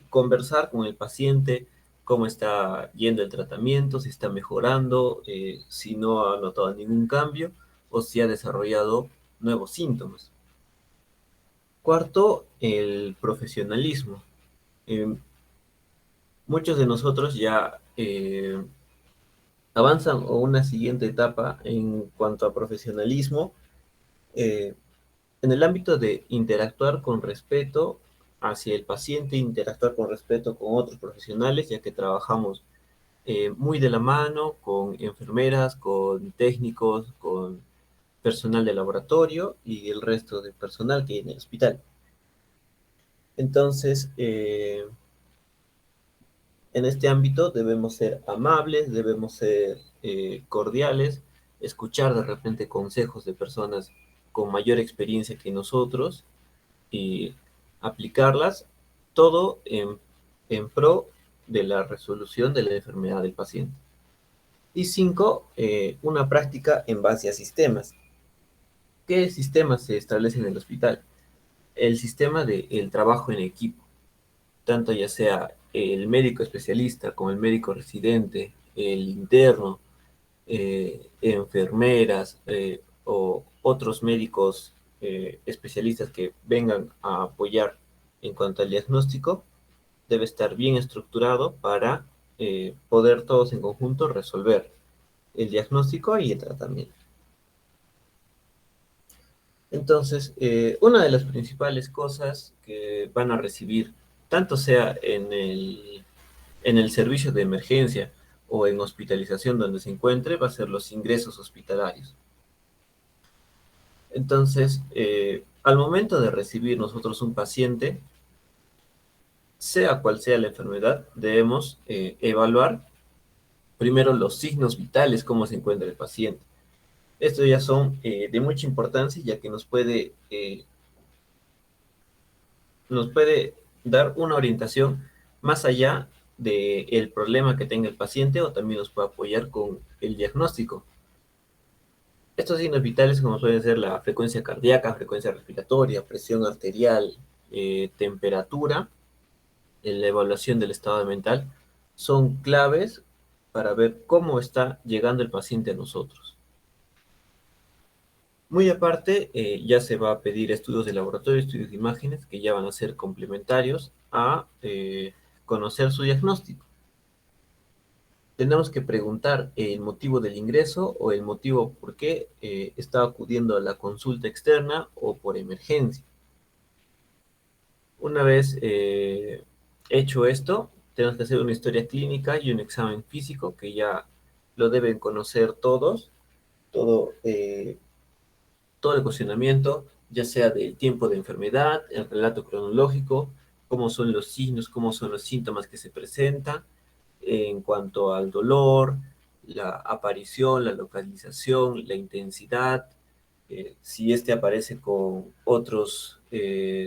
conversar con el paciente cómo está yendo el tratamiento, si está mejorando, si no ha notado ningún cambio o si ha desarrollado nuevos síntomas. Cuarto, el profesionalismo. Eh, Muchos de nosotros ya avanzan a una siguiente etapa en cuanto a profesionalismo, eh, en el ámbito de interactuar con respeto hacia el paciente, interactuar con respeto con otros profesionales, ya que trabajamos muy de la mano con enfermeras, con técnicos, con personal de laboratorio y el resto de personal que hay en el hospital. Entonces, en este ámbito debemos ser amables, debemos ser cordiales, escuchar de repente consejos de personas con mayor experiencia que nosotros y aplicarlas todo en pro de la resolución de la enfermedad del paciente. Y cinco, una práctica en base a sistemas. ¿Qué sistemas se establecen en el hospital? El sistema del trabajo en equipo, tanto ya sea el médico especialista como el médico residente, el interno, enfermeras o otros médicos especialistas que vengan a apoyar en cuanto al diagnóstico, debe estar bien estructurado para poder todos en conjunto resolver el diagnóstico y el tratamiento. Entonces, una de las principales cosas que van a recibir, tanto sea en el servicio de emergencia o en hospitalización donde se encuentre, va a ser los ingresos hospitalarios. Entonces, al momento de recibir nosotros un paciente, sea cual sea la enfermedad, debemos evaluar primero los signos vitales, cómo se encuentra el paciente. Estos ya son de mucha importancia, ya que nos puede dar una orientación más allá del problema que tenga el paciente o también nos puede apoyar con el diagnóstico. Estos signos vitales, como suelen ser la frecuencia cardíaca, frecuencia respiratoria, presión arterial, temperatura, la evaluación del estado mental, son claves para ver cómo está llegando el paciente a nosotros. Muy aparte, ya se va a pedir estudios de laboratorio, estudios de imágenes, que ya van a ser complementarios a conocer su diagnóstico. Tenemos que preguntar el motivo del ingreso o el motivo por qué está acudiendo a la consulta externa o por emergencia. Una vez hecho esto, tenemos que hacer una historia clínica y un examen físico que ya lo deben conocer todos, todo, todo el cuestionamiento, ya sea del tiempo de enfermedad, el relato cronológico, cómo son los signos, cómo son los síntomas que se presentan en cuanto al dolor, la aparición, la localización, la intensidad, si este aparece con otros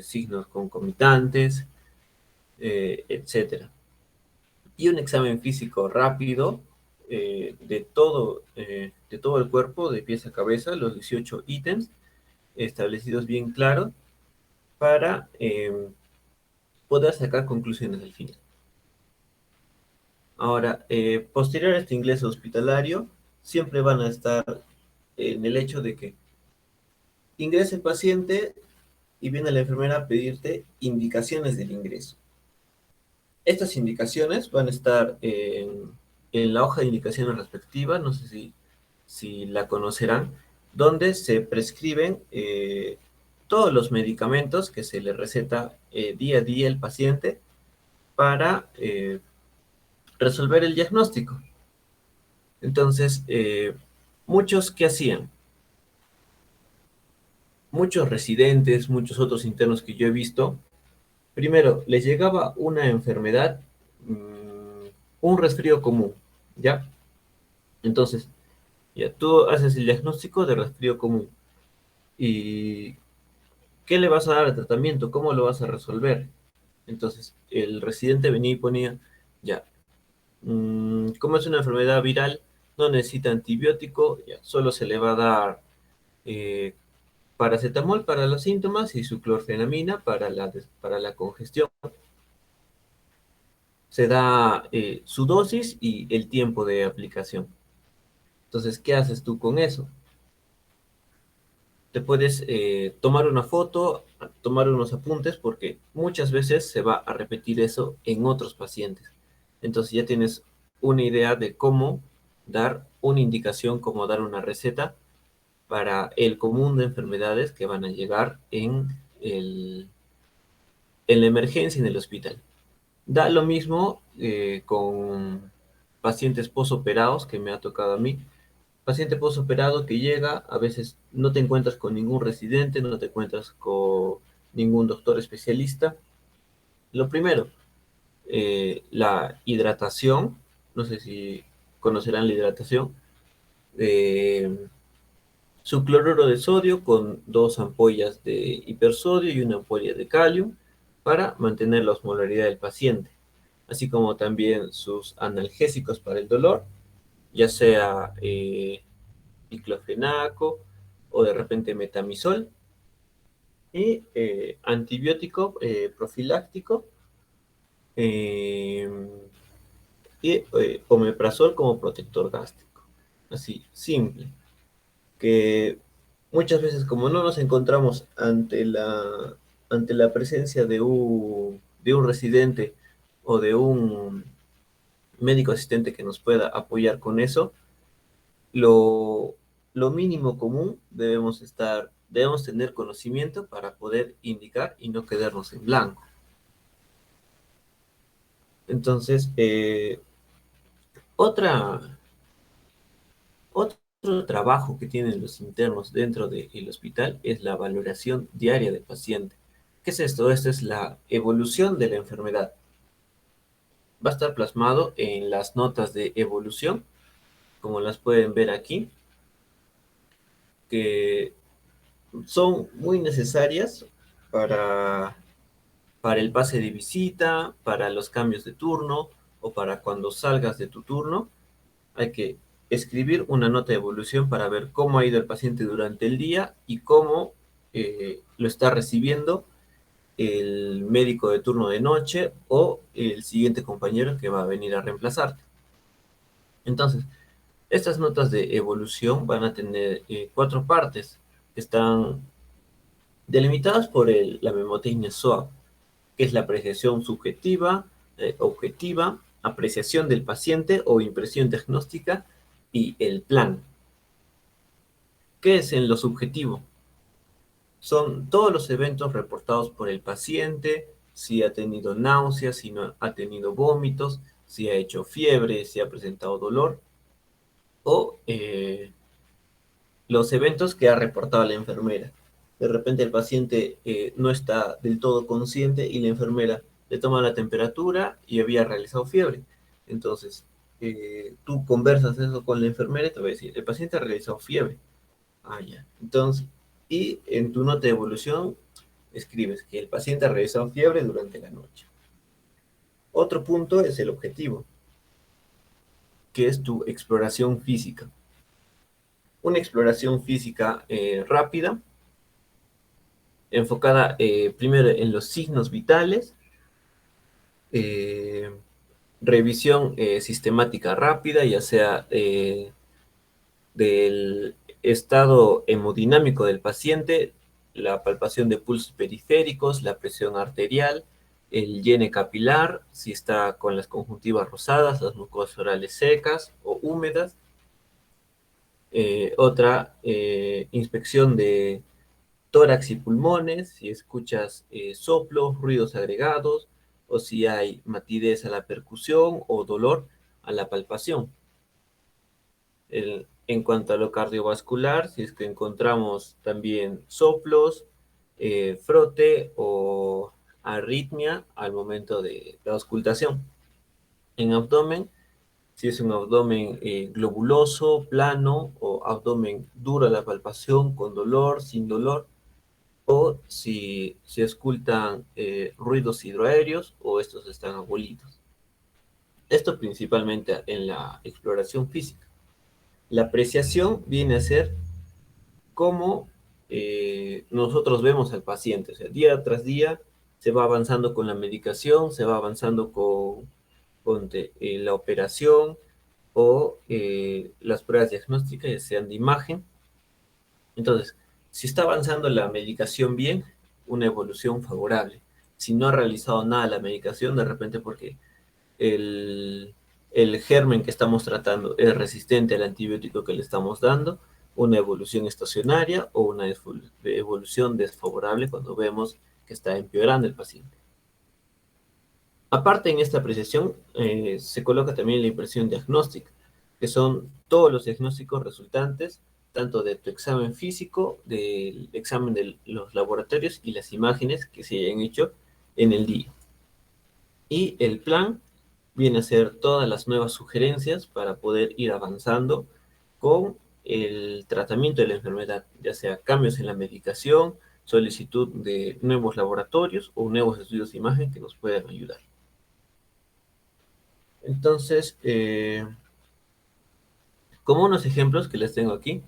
signos concomitantes, etcétera. Y un examen físico rápido de todo el cuerpo, de pies a cabeza, los 18 ítems establecidos bien claros para poder sacar conclusiones al final. Ahora, posterior a este ingreso hospitalario, siempre van a estar en el hecho de que ingrese el paciente y viene la enfermera a pedirte indicaciones del ingreso. Estas indicaciones van a estar en la hoja de indicaciones respectiva, no sé si la conocerán, donde se prescriben todos los medicamentos que se le receta día a día al paciente para resolver el diagnóstico. Entonces, muchos, ¿qué hacían? Muchos residentes, muchos otros internos que yo he visto, primero, les llegaba una enfermedad, un resfrío común, ¿ya? Entonces, ya tú haces el diagnóstico de resfrío común. ¿Y qué le vas a dar al tratamiento? ¿Cómo lo vas a resolver? Entonces, el residente venía y ponía, ya, como es una enfermedad viral, no necesita antibiótico, ya, solo se le va a dar eh, paracetamol para los síntomas y su clorfenamina para la congestión. se da su dosis y el tiempo de aplicación. Entonces, ¿qué haces tú con eso? Te puedes tomar una foto, tomar unos apuntes, porque muchas veces se va a repetir eso en otros pacientes. Entonces ya tienes una idea de cómo dar una indicación, cómo dar una receta para el común de enfermedades que van a llegar en la emergencia en el hospital. Da lo mismo con pacientes posoperados que me ha tocado a mí. Paciente postoperado que llega, a veces no te encuentras con ningún residente, no te encuentras con ningún doctor especialista. Lo primero, la hidratación, no sé si conocerán la hidratación, eh, su cloruro de sodio con 2 ampollas de hipersodio y una ampolla de calio para mantener la osmolaridad del paciente, así como también sus analgésicos para el dolor, ya sea diclofenaco o de repente metamizol, y antibiótico profiláctico, eh, y omeprazol como protector gástrico. Así, simple. Que muchas veces, como no nos encontramos ante la presencia de un residente o de un médico asistente que nos pueda apoyar con eso, lo, lo mínimo común debemos tener conocimiento para poder indicar y no quedarnos en blanco. Entonces, otra, otro trabajo que tienen los internos dentro del hospital es la valoración diaria del paciente. ¿Qué es esto? Esta es la evolución de la enfermedad. Va a estar plasmado en las notas de evolución, como las pueden ver aquí, que son muy necesarias para el pase de visita, para los cambios de turno o para cuando salgas de tu turno. Hay que escribir una nota de evolución para ver cómo ha ido el paciente durante el día y cómo lo está recibiendo el médico de turno de noche o el siguiente compañero que va a venir a reemplazarte. Entonces, estas notas de evolución van a tener 4 partes que están delimitadas por la memotecnia SOAP, que es la apreciación subjetiva, objetiva, apreciación del paciente o impresión diagnóstica y el plan. ¿Qué es en lo subjetivo? Son todos los eventos reportados por el paciente, si ha tenido náuseas, si no ha tenido vómitos, si ha hecho fiebre, si ha presentado dolor, o los eventos que ha reportado la enfermera. De repente el paciente no está del todo consciente y la enfermera le toma la temperatura y había realizado fiebre. Entonces, tú conversas eso con la enfermera y te va a decir, el paciente ha realizado fiebre. Ah, ya. Entonces, y en tu nota de evolución escribes que el paciente ha realizado fiebre durante la noche. Otro punto es el objetivo, que es tu exploración física. Una exploración física rápida, enfocada primero en los signos vitales, eh, revisión sistemática rápida, ya sea del estado hemodinámico del paciente, la palpación de pulsos periféricos, la presión arterial, el llene capilar, si está con las conjuntivas rosadas, las mucosas orales secas o húmedas. Otra inspección de tórax y pulmones, si escuchas soplos, ruidos agregados, o si hay matidez a la percusión o dolor a la palpación. En cuanto a lo cardiovascular, si es que encontramos también soplos, frote o arritmia al momento de la auscultación. En abdomen, si es un abdomen globuloso, plano o abdomen duro a la palpación, con dolor, sin dolor, o si se auscultan ruidos hidroaéreos o estos están abolidos. Esto principalmente en la exploración física. La apreciación viene a ser cómo nosotros vemos al paciente, o sea, día tras día se va avanzando con la medicación, se va avanzando durante la operación o las pruebas diagnósticas, ya sean de imagen. Entonces, si está avanzando la medicación bien, una evolución favorable. Si no ha realizado nada la medicación, de repente porque el, el germen que estamos tratando es resistente al antibiótico que le estamos dando, una evolución estacionaria o una evolución desfavorable cuando vemos que está empeorando el paciente. Aparte, en esta apreciación se coloca también la impresión diagnóstica, que son todos los diagnósticos resultantes, tanto de tu examen físico, del examen de los laboratorios y las imágenes que se hayan hecho en el día. Y el plan viene a ser todas las nuevas sugerencias para poder ir avanzando con el tratamiento de la enfermedad, ya sea cambios en la medicación, solicitud de nuevos laboratorios o nuevos estudios de imagen que nos puedan ayudar. Entonces, como unos ejemplos que les tengo aquí,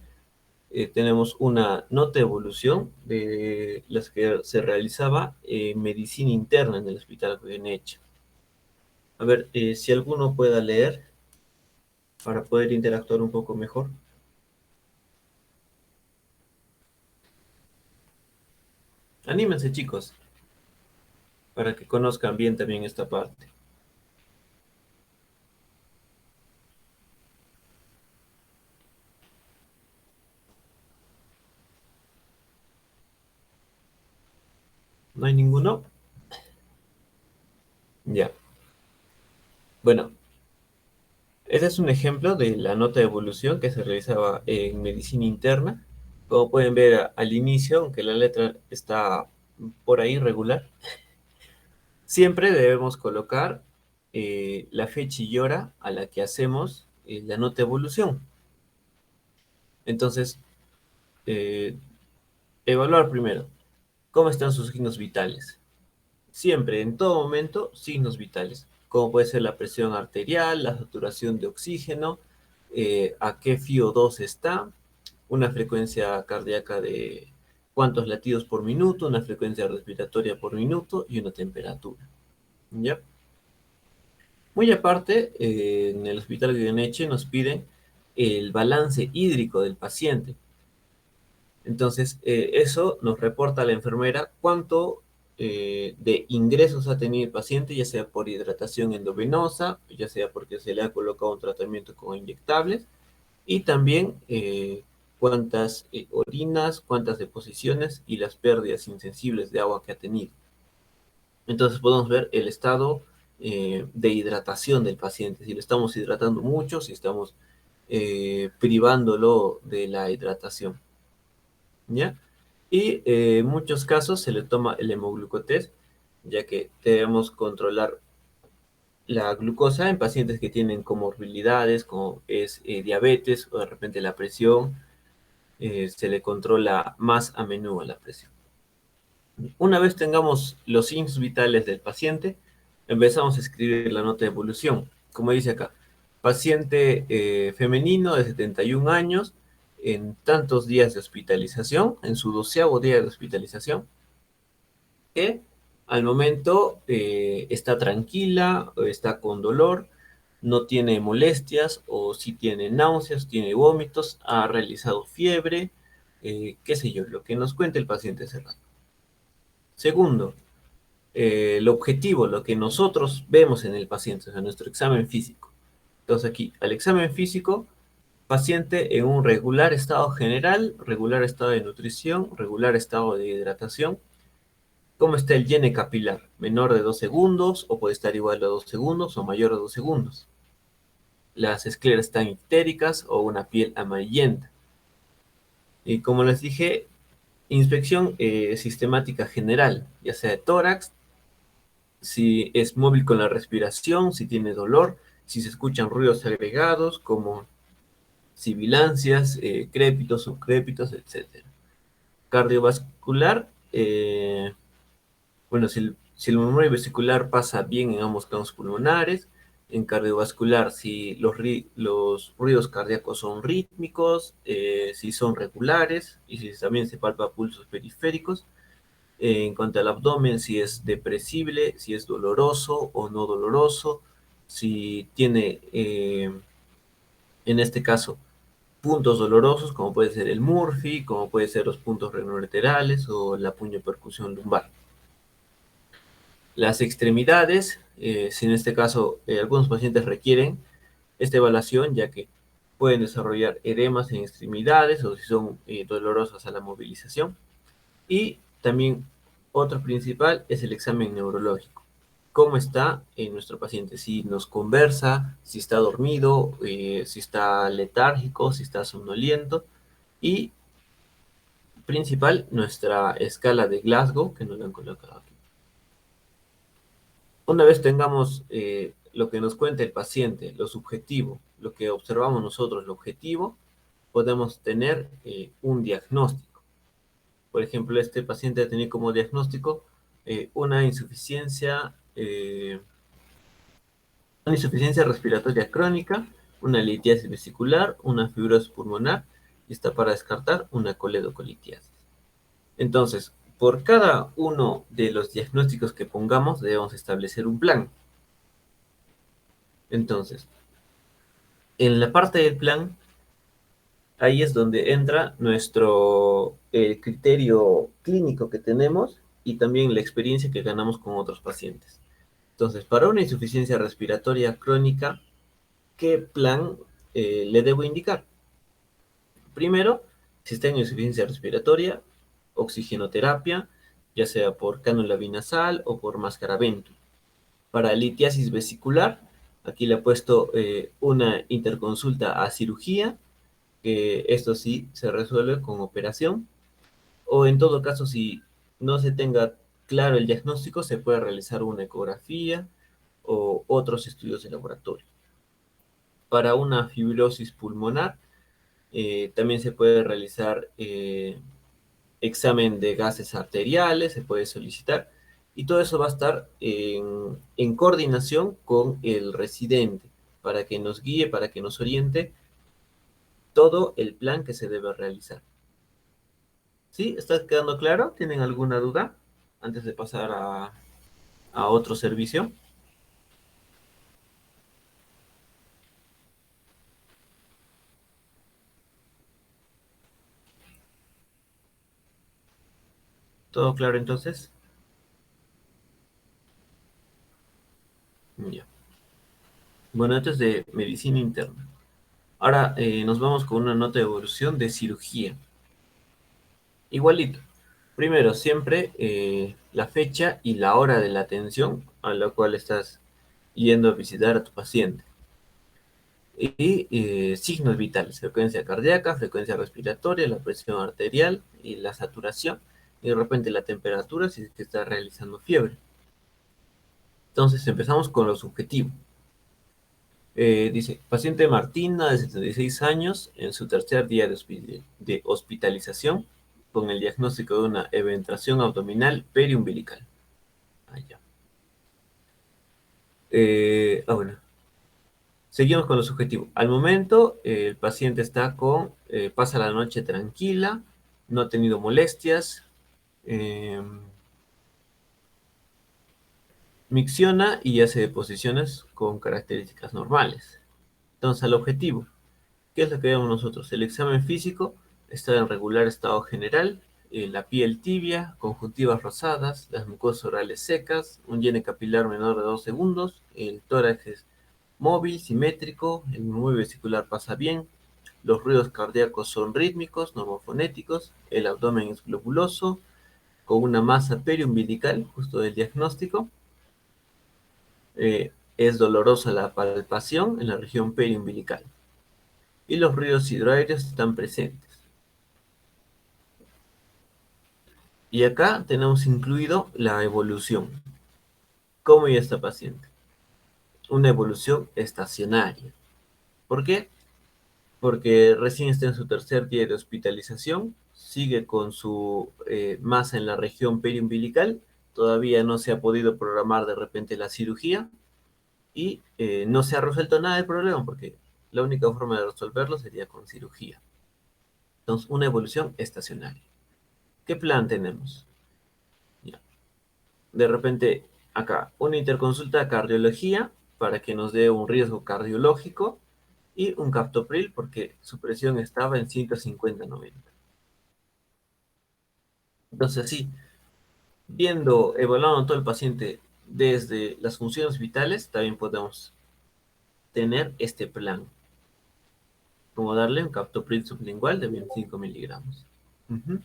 tenemos una nota de evolución de las que se realizaba en medicina interna en el hospital Goyeneche. A ver, si alguno pueda leer para poder interactuar un poco mejor. Anímense, chicos, para que conozcan bien también esta parte. ¿No hay ninguno? Ya. Bueno, este es un ejemplo de la nota de evolución que se realizaba en medicina interna. Como pueden ver al inicio, aunque la letra está por ahí regular, siempre debemos colocar la fecha y hora a la que hacemos la nota de evolución. Entonces, eh, evaluar primero cómo están sus signos vitales. Siempre, en todo momento, signos vitales, como puede ser la presión arterial, la saturación de oxígeno, a qué FiO2 está, una frecuencia cardíaca de cuántos latidos por minuto, una frecuencia respiratoria por minuto y una temperatura. ¿Ya? Muy aparte, en el hospital de Goyeneche nos piden el balance hídrico del paciente. Entonces, eso nos reporta a la enfermera cuánto de ingresos ha tenido el paciente, ya sea por hidratación endovenosa, ya sea porque se le ha colocado un tratamiento con inyectables, y también cuántas orinas, cuántas deposiciones y las pérdidas insensibles de agua que ha tenido. Entonces podemos ver el estado de hidratación del paciente, si lo estamos hidratando mucho, si estamos privándolo de la hidratación. ¿Ya? Y en muchos casos se le toma el hemoglucotest, ya que debemos controlar la glucosa en pacientes que tienen comorbilidades, como es diabetes o de repente la presión, se le controla más a menudo la presión. Una vez tengamos los signos vitales del paciente, empezamos a escribir la nota de evolución. Como dice acá, paciente femenino de 71 años, en tantos días de hospitalización, en su 12º día de hospitalización, que al momento está tranquila, está con dolor, no tiene molestias o si tiene náuseas, tiene vómitos, ha realizado fiebre, qué sé yo, lo que nos cuente el paciente ese rato. Segundo, el objetivo, lo que nosotros vemos en el paciente, o sea, nuestro examen físico. Entonces aquí, al examen físico, paciente en un regular estado general, regular estado de nutrición, regular estado de hidratación. ¿Cómo está el llene capilar? Menor de 2 segundos o puede estar igual a 2 segundos o mayor a 2 segundos. Las escleras están ictéricas o una piel amarillenta. Y como les dije, inspección sistemática general, ya sea de tórax, si es móvil con la respiración, si tiene dolor, si se escuchan ruidos agregados como sibilancias, crépitos, subcrépitos, etc. Cardiovascular, bueno, si el murmullo vesicular pasa bien en ambos campos pulmonares, en cardiovascular, si los ruidos cardíacos son rítmicos, si son regulares y si también se palpa pulsos periféricos. En cuanto al abdomen, si es depresible, si es doloroso o no doloroso, si tiene, en este caso, puntos dolorosos, como puede ser el Murphy, como puede ser los puntos renolaterales o la puño-percusión lumbar. Las extremidades, si en este caso algunos pacientes requieren esta evaluación, ya que pueden desarrollar edemas en extremidades o si son dolorosas a la movilización. Y también otro principal es el examen neurológico. ¿Cómo está nuestro paciente? Si nos conversa, si está dormido, si está letárgico, si está somnoliento. Y principal, nuestra escala de Glasgow, que nos la han colocado aquí. Una vez tengamos lo que nos cuenta el paciente, lo subjetivo, lo que observamos nosotros, lo objetivo, podemos tener un diagnóstico. Por ejemplo, este paciente ha tenido como diagnóstico una insuficiencia respiratoria crónica, una litiasis vesicular, una fibrosis pulmonar y está para descartar una coledocolitiasis. Entonces, por cada uno de los diagnósticos que pongamos, debemos establecer un plan. Entonces, en la parte del plan, ahí es donde entra el criterio clínico que tenemos y también la experiencia que ganamos con otros pacientes. Entonces, para una insuficiencia respiratoria crónica, ¿qué plan le debo indicar? Primero, si está en insuficiencia respiratoria, oxigenoterapia, ya sea por cánula binasal o por máscara Venturi. Para litiasis vesicular, aquí le he puesto una interconsulta a cirugía, que esto sí se resuelve con operación, o en todo caso, si no se tenga claro el diagnóstico, se puede realizar una ecografía o otros estudios de laboratorio. Para una fibrosis pulmonar, también se puede realizar examen de gases arteriales, se puede solicitar, y todo eso va a estar en coordinación con el residente, para que nos guíe, para que nos oriente todo el plan que se debe realizar. ¿Sí? ¿Está quedando claro? ¿Tienen alguna duda antes de pasar a otro servicio? ¿Todo claro entonces? Ya. Bueno, antes de medicina interna. Ahora nos vamos con una nota de evolución de cirugía. Igualito. Primero, siempre la fecha y la hora de la atención a la cual estás yendo a visitar a tu paciente. Y signos vitales, frecuencia cardíaca, frecuencia respiratoria, la presión arterial y la saturación. Y de repente la temperatura si es que está realizando fiebre. Entonces empezamos con lo subjetivo. Dice, paciente Martina de 76 años en su tercer día de hospitalización con el diagnóstico de una eventración abdominal periumbilical. Ah, ya. Bueno, seguimos con lo subjetivo. Al momento, el paciente pasa la noche tranquila, no ha tenido molestias, eh, micciona y hace deposiciones con características normales. Entonces, al objetivo, ¿qué es lo que vemos nosotros? El examen físico está en regular estado general, la piel tibia, conjuntivas rosadas, las mucosas orales secas, un llene capilar menor de 2 segundos, el tórax es móvil, simétrico, el murmullo vesicular pasa bien, los ruidos cardíacos son rítmicos, normofonéticos, el abdomen es globuloso, con una masa periumbilical, justo del diagnóstico, es dolorosa la palpación en la región periumbilical y los ruidos hidroaéreos están presentes. Y acá tenemos incluido la evolución. ¿Cómo ya está paciente? Una evolución estacionaria. ¿Por qué? Porque recién está en su tercer día de hospitalización, sigue con su masa en la región periumbilical, todavía no se ha podido programar de repente la cirugía y no se ha resuelto nada del problema porque la única forma de resolverlo sería con cirugía. Entonces, una evolución estacionaria. ¿Qué plan tenemos? Ya. De repente, acá, una interconsulta de cardiología para que nos dé un riesgo cardiológico y un captopril porque su presión estaba en 150/90. Entonces, sí, evaluando todo el paciente desde las funciones vitales, también podemos tener este plan, como darle un captopril sublingual de 25 miligramos. Ujú.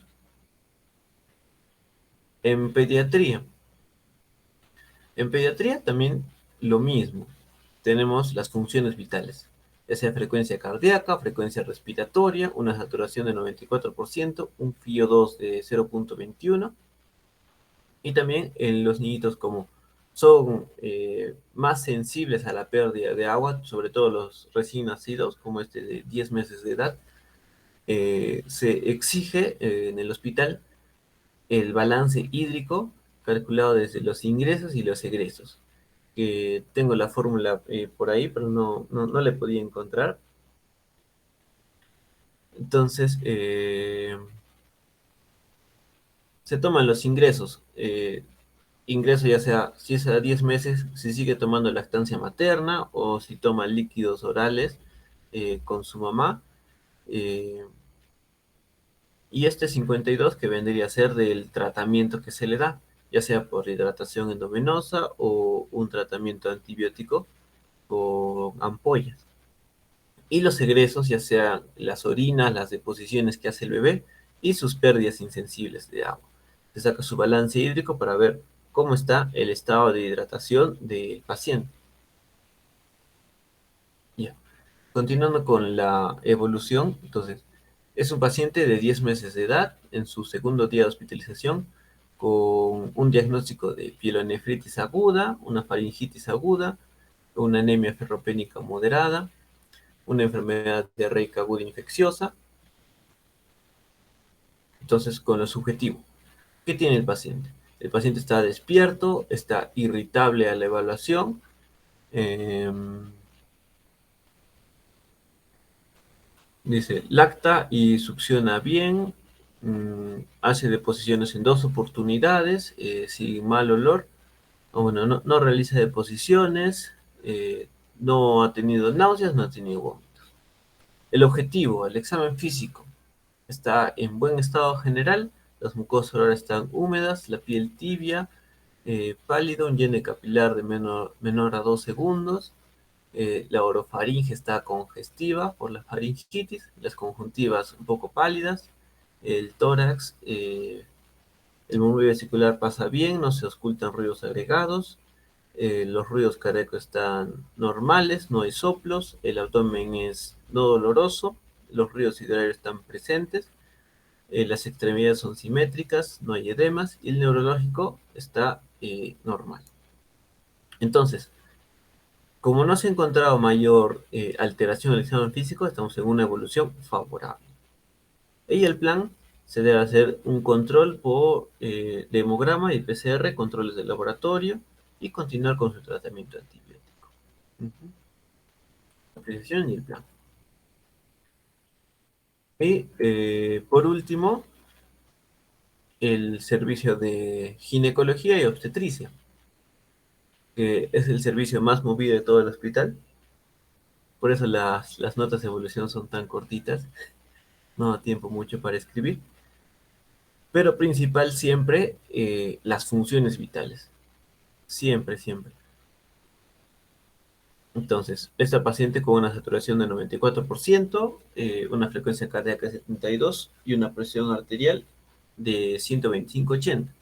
En pediatría. En pediatría también lo mismo. Tenemos las funciones vitales, ya sea frecuencia cardíaca, frecuencia respiratoria, una saturación de 94%, un FiO2 de 0,21. Y también en los niñitos como son más sensibles a la pérdida de agua, sobre todo los recién nacidos, como este de 10 meses de edad, se exige en el hospital el balance hídrico calculado desde los ingresos y los egresos. Tengo la fórmula por ahí, pero no le podía encontrar. Entonces, se toman los ingresos. Ingreso ya sea, si es a 10 meses, si sigue tomando lactancia materna o si toma líquidos orales con su mamá. eh, y este 52 que vendría a ser del tratamiento que se le da, ya sea por hidratación endovenosa o un tratamiento antibiótico con ampollas. Y los egresos, ya sean las orinas, las deposiciones que hace el bebé y sus pérdidas insensibles de agua. Se saca su balance hídrico para ver cómo está el estado de hidratación del paciente. Ya. Continuando con la evolución, entonces, es un paciente de 10 meses de edad en su segundo día de hospitalización con un diagnóstico de pielonefritis aguda, una faringitis aguda, una anemia ferropénica moderada, una enfermedad diarreica aguda infecciosa. Entonces, con lo subjetivo, ¿qué tiene el paciente? El paciente está despierto, está irritable a la evaluación, eh, dice, lacta y succiona bien, hace deposiciones en 2 oportunidades, sin mal olor, o bueno, no realiza deposiciones, no ha tenido náuseas, no ha tenido vómitos. El objetivo, el examen físico, está en buen estado general, las mucosas orales están húmedas, la piel tibia, pálido, un llene capilar de menor a 2 segundos, la orofaringe está congestiva por la faringitis, las conjuntivas un poco pálidas, el tórax, el murmullo vesicular pasa bien, no se ocultan ruidos agregados, los ruidos cardíacos están normales, no hay soplos, el abdomen es no doloroso, los ruidos hidrarios están presentes, las extremidades son simétricas, no hay edemas y el neurológico está normal. Entonces, como no se ha encontrado mayor alteración en el examen físico, estamos en una evolución favorable. Y el plan se debe hacer un control por de hemograma y PCR, controles de laboratorio y continuar con su tratamiento antibiótico. La precisión y el plan. Y por último, el servicio de ginecología y obstetricia, que es el servicio más movido de todo el hospital. Por eso las notas de evolución son tan cortitas, no da tiempo mucho para escribir, pero principal siempre las funciones vitales, siempre, siempre. Entonces, esta paciente con una saturación de 94%, una frecuencia cardíaca de 72 y una presión arterial de 125/80.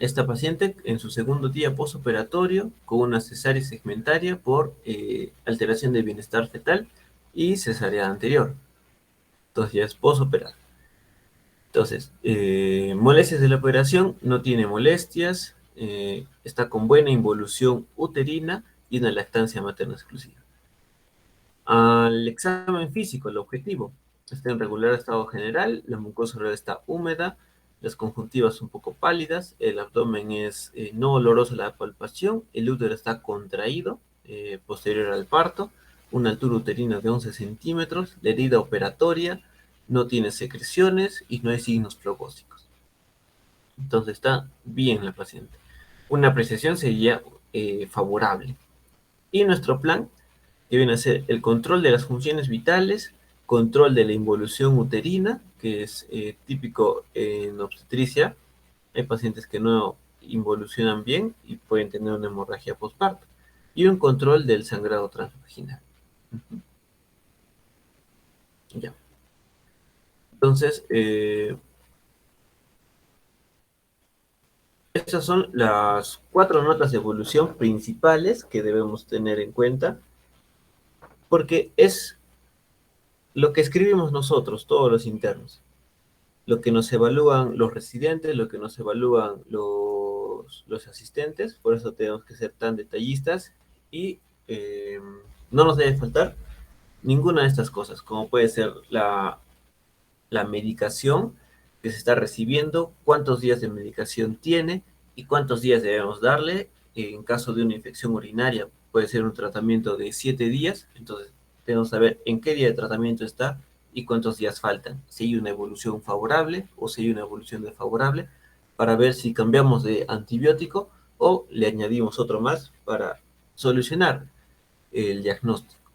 Esta paciente en su segundo día postoperatorio con una cesárea segmentaria por alteración del bienestar fetal y cesárea anterior. Entonces ya es postoperatorio. Entonces, molestias de la operación, no tiene molestias, está con buena involución uterina y una lactancia materna exclusiva. Al examen físico, el objetivo, está en regular estado general, la mucosa oral está húmeda, las conjuntivas un poco pálidas, el abdomen es no oloroso a la palpación, el útero está contraído posterior al parto, una altura uterina de 11 centímetros, la herida operatoria, no tiene secreciones y no hay signos probósicos. Entonces está bien la paciente. Una apreciación sería favorable. Y nuestro plan, que viene a ser el control de las funciones vitales, control de la involución uterina, que es típico en obstetricia. Hay pacientes que no involucionan bien y pueden tener una hemorragia postparto. Y un control del sangrado transvaginal. Ya. Entonces, estas son las 4 notas de evolución principales que debemos tener en cuenta, porque es lo que escribimos nosotros, todos los internos, lo que nos evalúan los residentes, lo que nos evalúan los asistentes, por eso tenemos que ser tan detallistas y no nos debe faltar ninguna de estas cosas, como puede ser la medicación que se está recibiendo, cuántos días de medicación tiene y cuántos días debemos darle. En caso de una infección urinaria, puede ser un tratamiento de 7 días, entonces debemos saber en qué día de tratamiento está y cuántos días faltan, si hay una evolución favorable o si hay una evolución desfavorable, para ver si cambiamos de antibiótico o le añadimos otro más para solucionar el diagnóstico.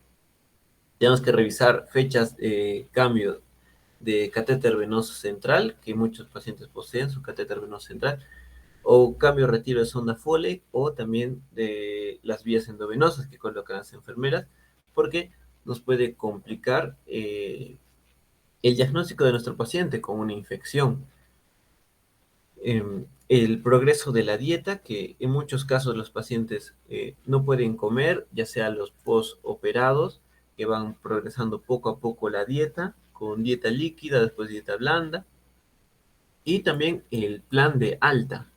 Tenemos que revisar fechas de cambio de catéter venoso central, que muchos pacientes poseen su catéter venoso central, o cambio retiro de sonda Foley, o también de las vías endovenosas que colocan las enfermeras, porque nos puede complicar el diagnóstico de nuestro paciente con una infección. El progreso de la dieta, que en muchos casos los pacientes no pueden comer, ya sea los postoperados, que van progresando poco a poco la dieta, con dieta líquida, después dieta blanda, y también el plan de alta.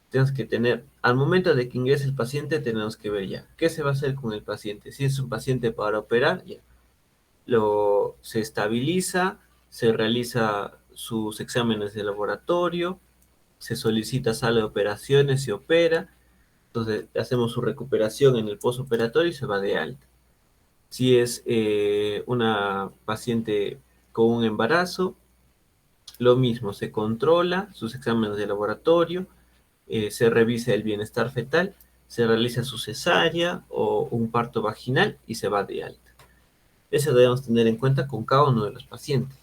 Tenemos que tener, al momento de que ingrese el paciente, tenemos que ver ya qué se va a hacer con el paciente. Si es un paciente para operar, ya se estabiliza, se realiza sus exámenes de laboratorio, se solicita sala de operaciones, se opera, entonces hacemos su recuperación en el postoperatorio y se va de alta. Si es una paciente con un embarazo, lo mismo, se controla sus exámenes de laboratorio, se revisa el bienestar fetal, se realiza su cesárea o un parto vaginal y se va de alta. Eso debemos tener en cuenta con cada uno de los pacientes.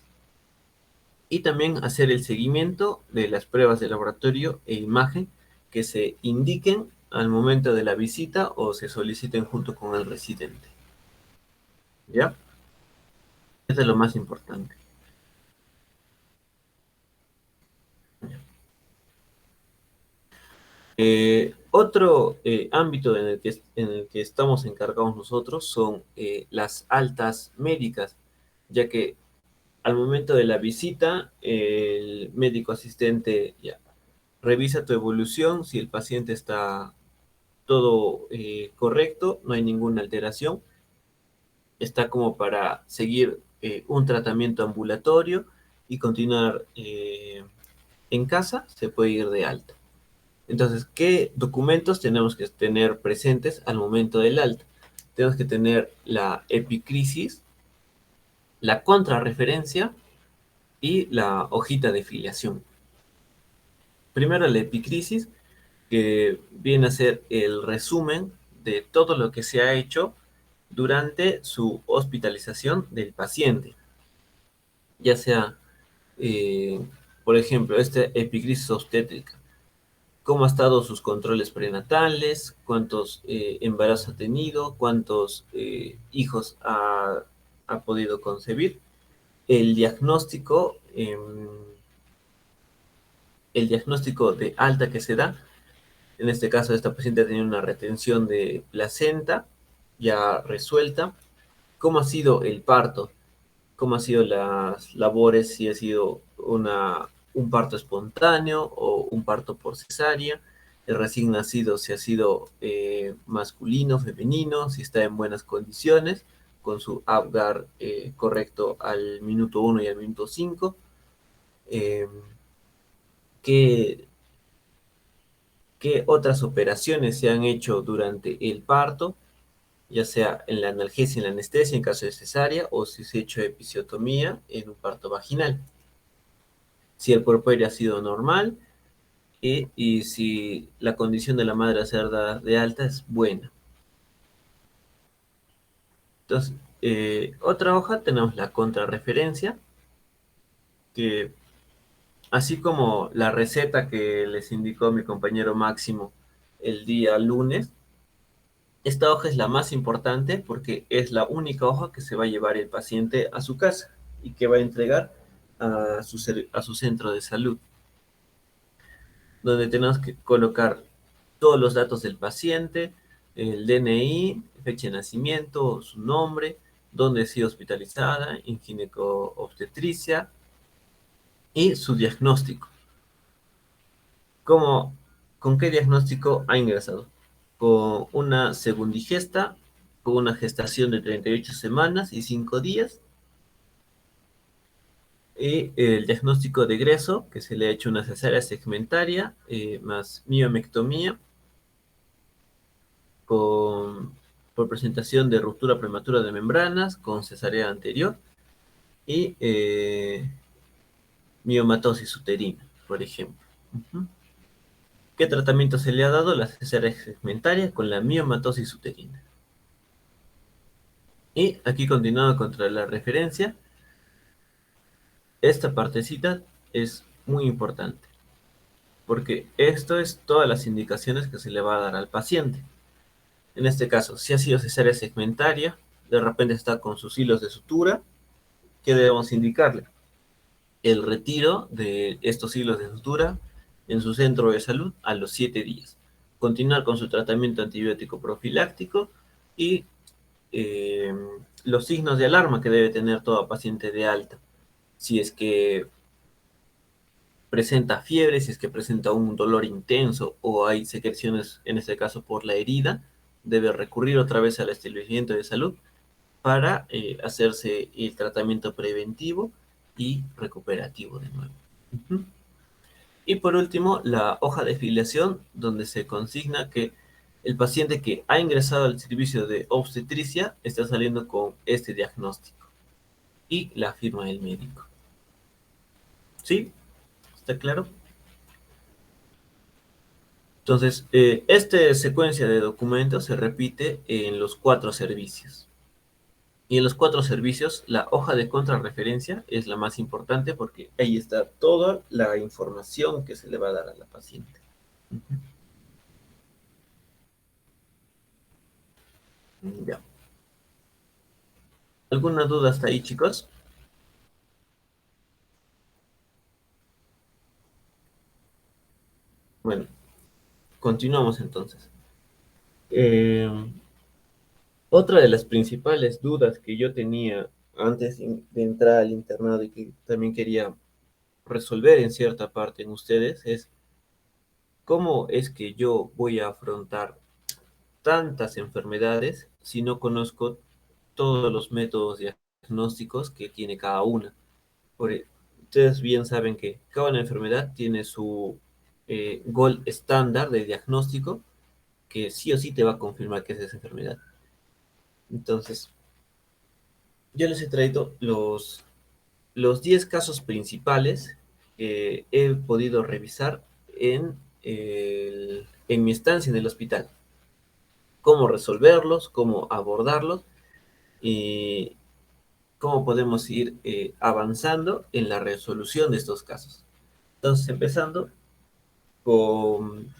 Y también hacer el seguimiento de las pruebas de laboratorio e imagen que se indiquen al momento de la visita o se soliciten junto con el residente. ¿Ya? Eso es lo más importante. Otro ámbito en el que estamos encargados nosotros son las altas médicas, ya que al momento de la visita, el médico asistente ya revisa tu evolución, si el paciente está todo correcto, no hay ninguna alteración, está como para seguir un tratamiento ambulatorio y continuar en casa, se puede ir de alta. Entonces, ¿qué documentos tenemos que tener presentes al momento del alta? Tenemos que tener la epicrisis, la contrarreferencia y la hojita de filiación. Primero la epicrisis, que viene a ser el resumen de todo lo que se ha hecho durante su hospitalización del paciente. Ya sea, eh, por ejemplo, esta epicrisis obstétrica. Cómo ha estado sus controles prenatales, cuántos embarazos ha tenido, cuántos hijos ha podido concebir, el diagnóstico, el diagnóstico de alta que se da. En este caso, esta paciente ha tenido una retención de placenta ya resuelta. ¿Cómo ha sido el parto? ¿Cómo han sido las labores? Si ha sido un parto espontáneo o un parto por cesárea. El recién nacido, si ha sido masculino, femenino, si está en buenas condiciones, con su Apgar correcto al minuto 1 y al minuto 5. ¿Qué otras operaciones se han hecho durante el parto? Ya sea en la analgesia y en la anestesia en caso de cesárea, o si se ha hecho episiotomía en un parto vaginal. Si el puerperio ha sido normal, y si la condición de la madre a ser dada de alta es buena. Entonces, otra hoja tenemos la contrarreferencia, que así como la receta que les indicó mi compañero Máximo el día lunes, esta hoja es la más importante porque es la única hoja que se va a llevar el paciente a su casa y que va a entregar a su centro de salud, donde tenemos que colocar todos los datos del paciente, el DNI, fecha de nacimiento, su nombre, dónde ha sido hospitalizada, en gineco-obstetricia y su diagnóstico. ¿Cómo, con qué diagnóstico ha ingresado? Con una segundigesta, con una gestación de 38 semanas y 5 días, y el diagnóstico de egreso, que se le ha hecho una cesárea segmentaria, más miomectomía, con, por presentación de ruptura prematura de membranas, con cesárea anterior, y miomatosis uterina, por ejemplo. Uh -huh. ¿Qué tratamiento se le ha dado? La cesárea segmentaria con la miomatosis uterina. Y aquí continuando contra la referencia, esta partecita es muy importante, porque esto es todas las indicaciones que se le va a dar al paciente. En este caso, si ha sido cesárea segmentaria, de repente está con sus hilos de sutura, ¿qué debemos indicarle? El retiro de estos hilos de sutura en su centro de salud a los 7 días. Continuar con su tratamiento antibiótico profiláctico y eh, los signos de alarma que debe tener todo paciente de alta. Si es que presenta fiebre, si es que presenta un dolor intenso o hay secreciones, en este caso por la herida, debe recurrir otra vez al establecimiento de salud para hacerse el tratamiento preventivo y recuperativo de nuevo. Uh -huh. Y por último, la hoja de filiación, donde se consigna que el paciente que ha ingresado al servicio de obstetricia está saliendo con este diagnóstico y la firma del médico. ¿Sí? ¿Está claro? Entonces, esta secuencia de documentos se repite en los 4 servicios. Y en los 4 servicios, la hoja de contrarreferencia es la más importante porque ahí está toda la información que se le va a dar a la paciente. Ya. ¿Alguna duda hasta ahí, chicos? Bueno, continuamos entonces. Eh, Otra de las principales dudas que yo tenía antes de entrar al internado y que también quería resolver en cierta parte en ustedes es cómo es que yo voy a afrontar tantas enfermedades si no conozco todos los métodos diagnósticos que tiene cada una. Porque ustedes bien saben que cada una enfermedad tiene su gol estándar de diagnóstico que sí o sí te va a confirmar que es esa enfermedad. Entonces, yo les he traído los 10 casos principales que he podido revisar en mi estancia en el hospital. Cómo resolverlos, cómo abordarlos y cómo podemos ir avanzando en la resolución de estos casos. Entonces, empezando con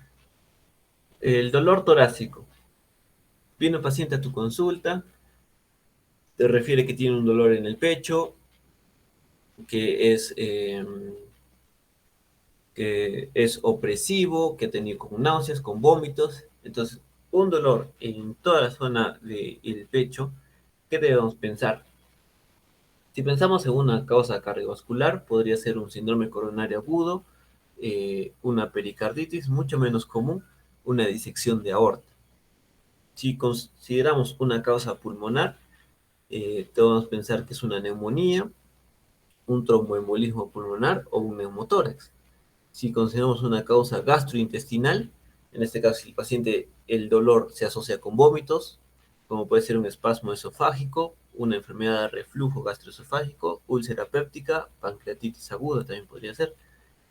el dolor torácico. Viene un paciente a tu consulta, te refiere que tiene un dolor en el pecho, que que es opresivo, que ha tenido con náuseas, con vómitos. Entonces, un dolor en toda la zona del pecho, ¿qué debemos pensar? Si pensamos en una causa cardiovascular, podría ser un síndrome coronario agudo, una pericarditis, mucho menos común, una disección de aorta. Si consideramos una causa pulmonar, debemos pensar que es una neumonía, un tromboembolismo pulmonar o un neumotórax. Si consideramos una causa gastrointestinal, en este caso si el paciente el dolor se asocia con vómitos, como puede ser un espasmo esofágico, una enfermedad de reflujo gastroesofágico, úlcera péptica, pancreatitis aguda también podría ser,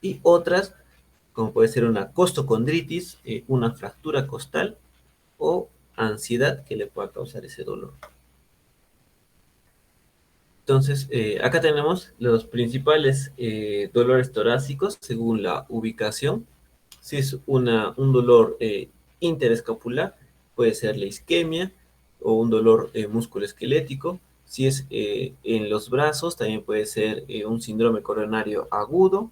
y otras como puede ser una costocondritis, una fractura costal o ansiedad que le pueda causar ese dolor. Entonces, acá tenemos los principales dolores torácicos según la ubicación. Si es un dolor interescapular, puede ser la isquemia o un dolor musculoesquelético. Si es en los brazos, también puede ser un síndrome coronario agudo.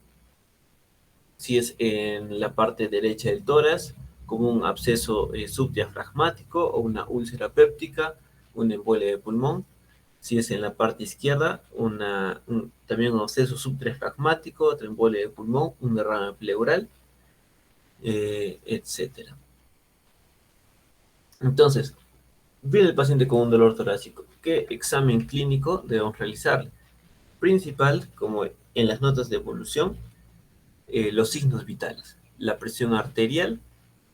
Si es en la parte derecha del tórax, como un absceso subdiafragmático o una úlcera péptica, una embolia de pulmón. Si es en la parte izquierda, también un absceso subdiafragmático, otra embolia de pulmón, un derrame pleural, etcétera. Entonces, viene el paciente con un dolor torácico. ¿Qué examen clínico debemos realizarle? Principal, como en las notas de evolución, los signos vitales. La presión arterial,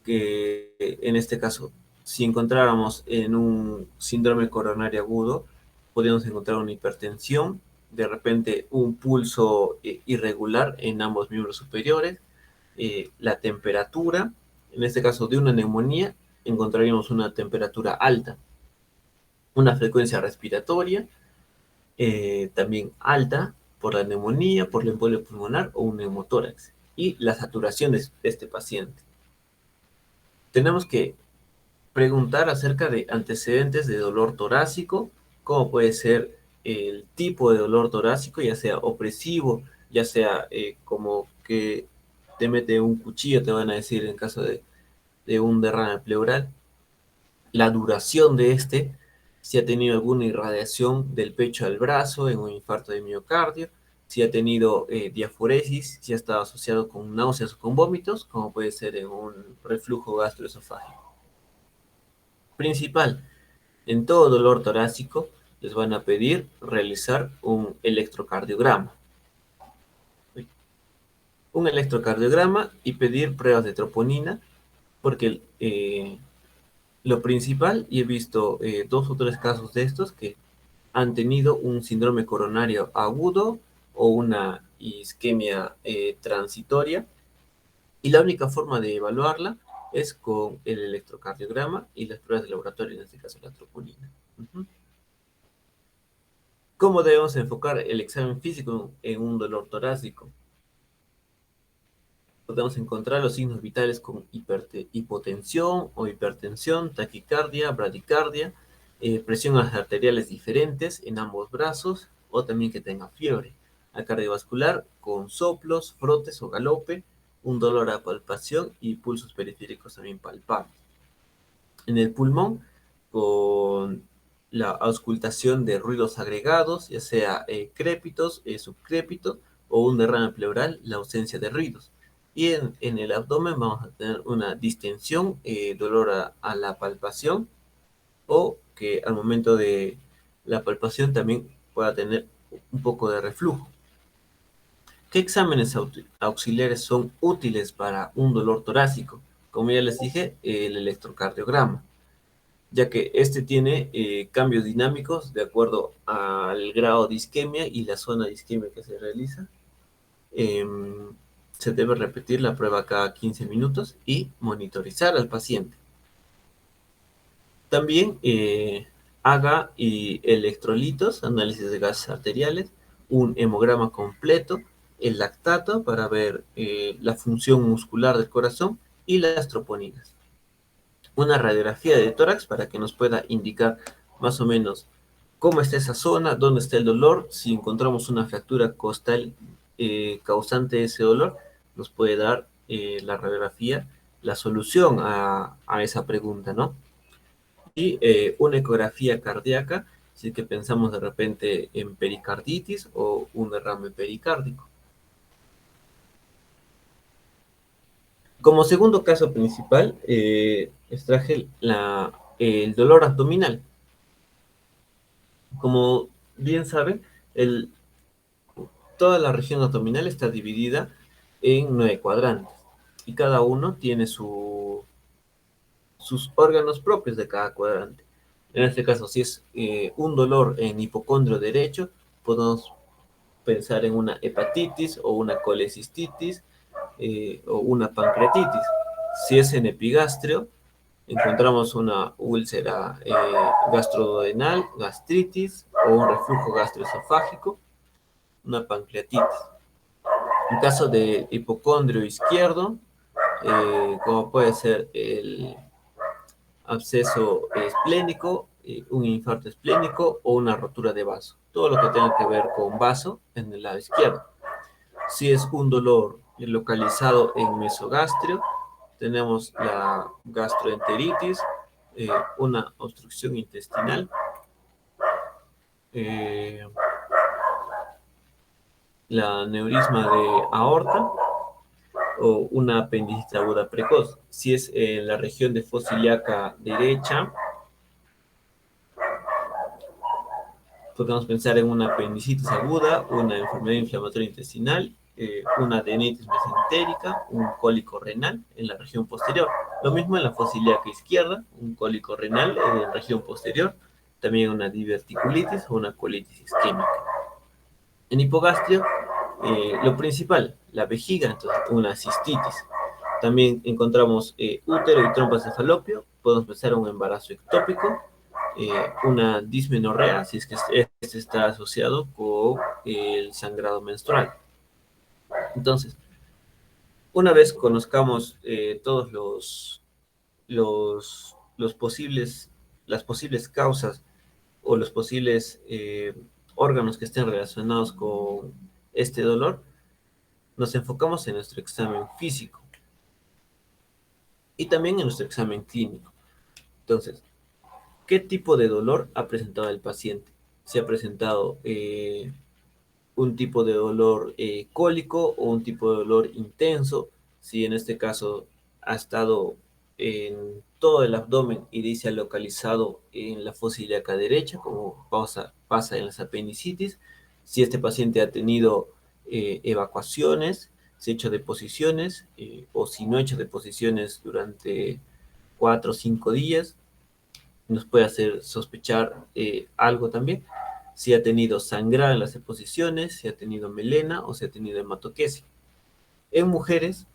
que en este caso, si encontráramos en un síndrome coronario agudo, podríamos encontrar una hipertensión, de repente un pulso irregular en ambos miembros superiores, la temperatura, en este caso de una neumonía, encontraríamos una temperatura alta, una frecuencia respiratoria también alta por la neumonía, por la embolia pulmonar o un neumotórax, y la saturación de este paciente. Tenemos que preguntar acerca de antecedentes de dolor torácico, como puede ser el tipo de dolor torácico, ya sea opresivo, ya sea como que te mete un cuchillo, te van a decir en caso de un derrame pleural, la duración de este, si ha tenido alguna irradiación del pecho al brazo en un infarto de miocardio, si ha tenido diaforesis, si ha estado asociado con náuseas o con vómitos, como puede ser en un reflujo gastroesofágico. Principal, en todo dolor torácico les van a pedir realizar un electrocardiograma. Un electrocardiograma y pedir pruebas de troponina, porque lo principal, y he visto 2 o 3 casos de estos que han tenido un síndrome coronario agudo o una isquemia transitoria, y la única forma de evaluarla es con el electrocardiograma y las pruebas de laboratorio, en este caso la troponina. ¿Cómo debemos enfocar el examen físico en un dolor torácico? Podemos encontrar los signos vitales con hipotensión o hipertensión, taquicardia, bradicardia, presiones arteriales diferentes en ambos brazos o también que tenga fiebre. A cardiovascular con soplos, frotes o galope, un dolor a palpación y pulsos periféricos también palpables. En el pulmón con la auscultación de ruidos agregados, ya sea crépitos, subcrépitos o un derrame pleural, la ausencia de ruidos. Y en el abdomen vamos a tener una distensión, dolor a la palpación o que al momento de la palpación también pueda tener un poco de reflujo. ¿Qué exámenes auxiliares son útiles para un dolor torácico? Como ya les dije, el electrocardiograma, ya que este tiene cambios dinámicos de acuerdo al grado de isquemia y la zona de isquemia que se realiza. Se debe repetir la prueba cada 15 minutos y monitorizar al paciente. También haga electrolitos, análisis de gases arteriales, un hemograma completo, el lactato para ver la función muscular del corazón y las troponinas. Una radiografía de tórax para que nos pueda indicar más o menos cómo está esa zona, dónde está el dolor. Si encontramos una fractura costal causante de ese dolor, nos puede dar la radiografía la solución a esa pregunta, ¿no? Y una ecografía cardíaca, si es que pensamos de repente en pericarditis o un derrame pericárdico. Como segundo caso principal, extraje el dolor abdominal. Como bien saben, toda la región abdominal está dividida en 9 cuadrantes y cada uno tiene sus órganos propios de cada cuadrante. En este caso, si es un dolor en hipocondrio derecho, podemos pensar en una hepatitis o una colecistitis, o una pancreatitis. Si es en epigastrio, encontramos una úlcera gastroduodenal, gastritis o un reflujo gastroesofágico, una pancreatitis. En caso de hipocondrio izquierdo, como puede ser el absceso esplénico, un infarto esplénico o una rotura de vaso. Todo lo que tenga que ver con vaso en el lado izquierdo. Si es un dolor localizado en mesogastrio, tenemos la gastroenteritis, una obstrucción intestinal, eh, la neurisma de aorta o una apendicitis aguda precoz. Si es en la región de fosa ilíaca derecha, podemos pensar en una apendicitis aguda, una enfermedad inflamatoria intestinal, una adenitis mesentérica, un cólico renal en la región posterior. Lo mismo en la fosa ilíaca izquierda, un cólico renal en la región posterior, también una diverticulitis o una colitis isquémica. En hipogastrio, lo principal, la vejiga, entonces una cistitis. También encontramos útero y trompas de falopio, podemos pensar en un embarazo ectópico, una dismenorrea, si es que este está asociado con el sangrado menstrual. Entonces, una vez conozcamos todos los posibles, las posibles causas o los posibles órganos que estén relacionados con este dolor, nos enfocamos en nuestro examen físico y también en nuestro examen clínico. Entonces, ¿qué tipo de dolor ha presentado el paciente? ¿Se ha presentado un tipo de dolor cólico o un tipo de dolor intenso? Si en este caso ha estado en todo el abdomen y se ha localizado en la fosa ilíaca derecha, como pasa en las apendicitis. Si este paciente ha tenido evacuaciones, si ha hecho deposiciones o si no ha hecho deposiciones durante 4 o 5 días, nos puede hacer sospechar algo también. Si ha tenido sangrado en las deposiciones, si ha tenido melena o si ha tenido hematoquesia. En mujeres,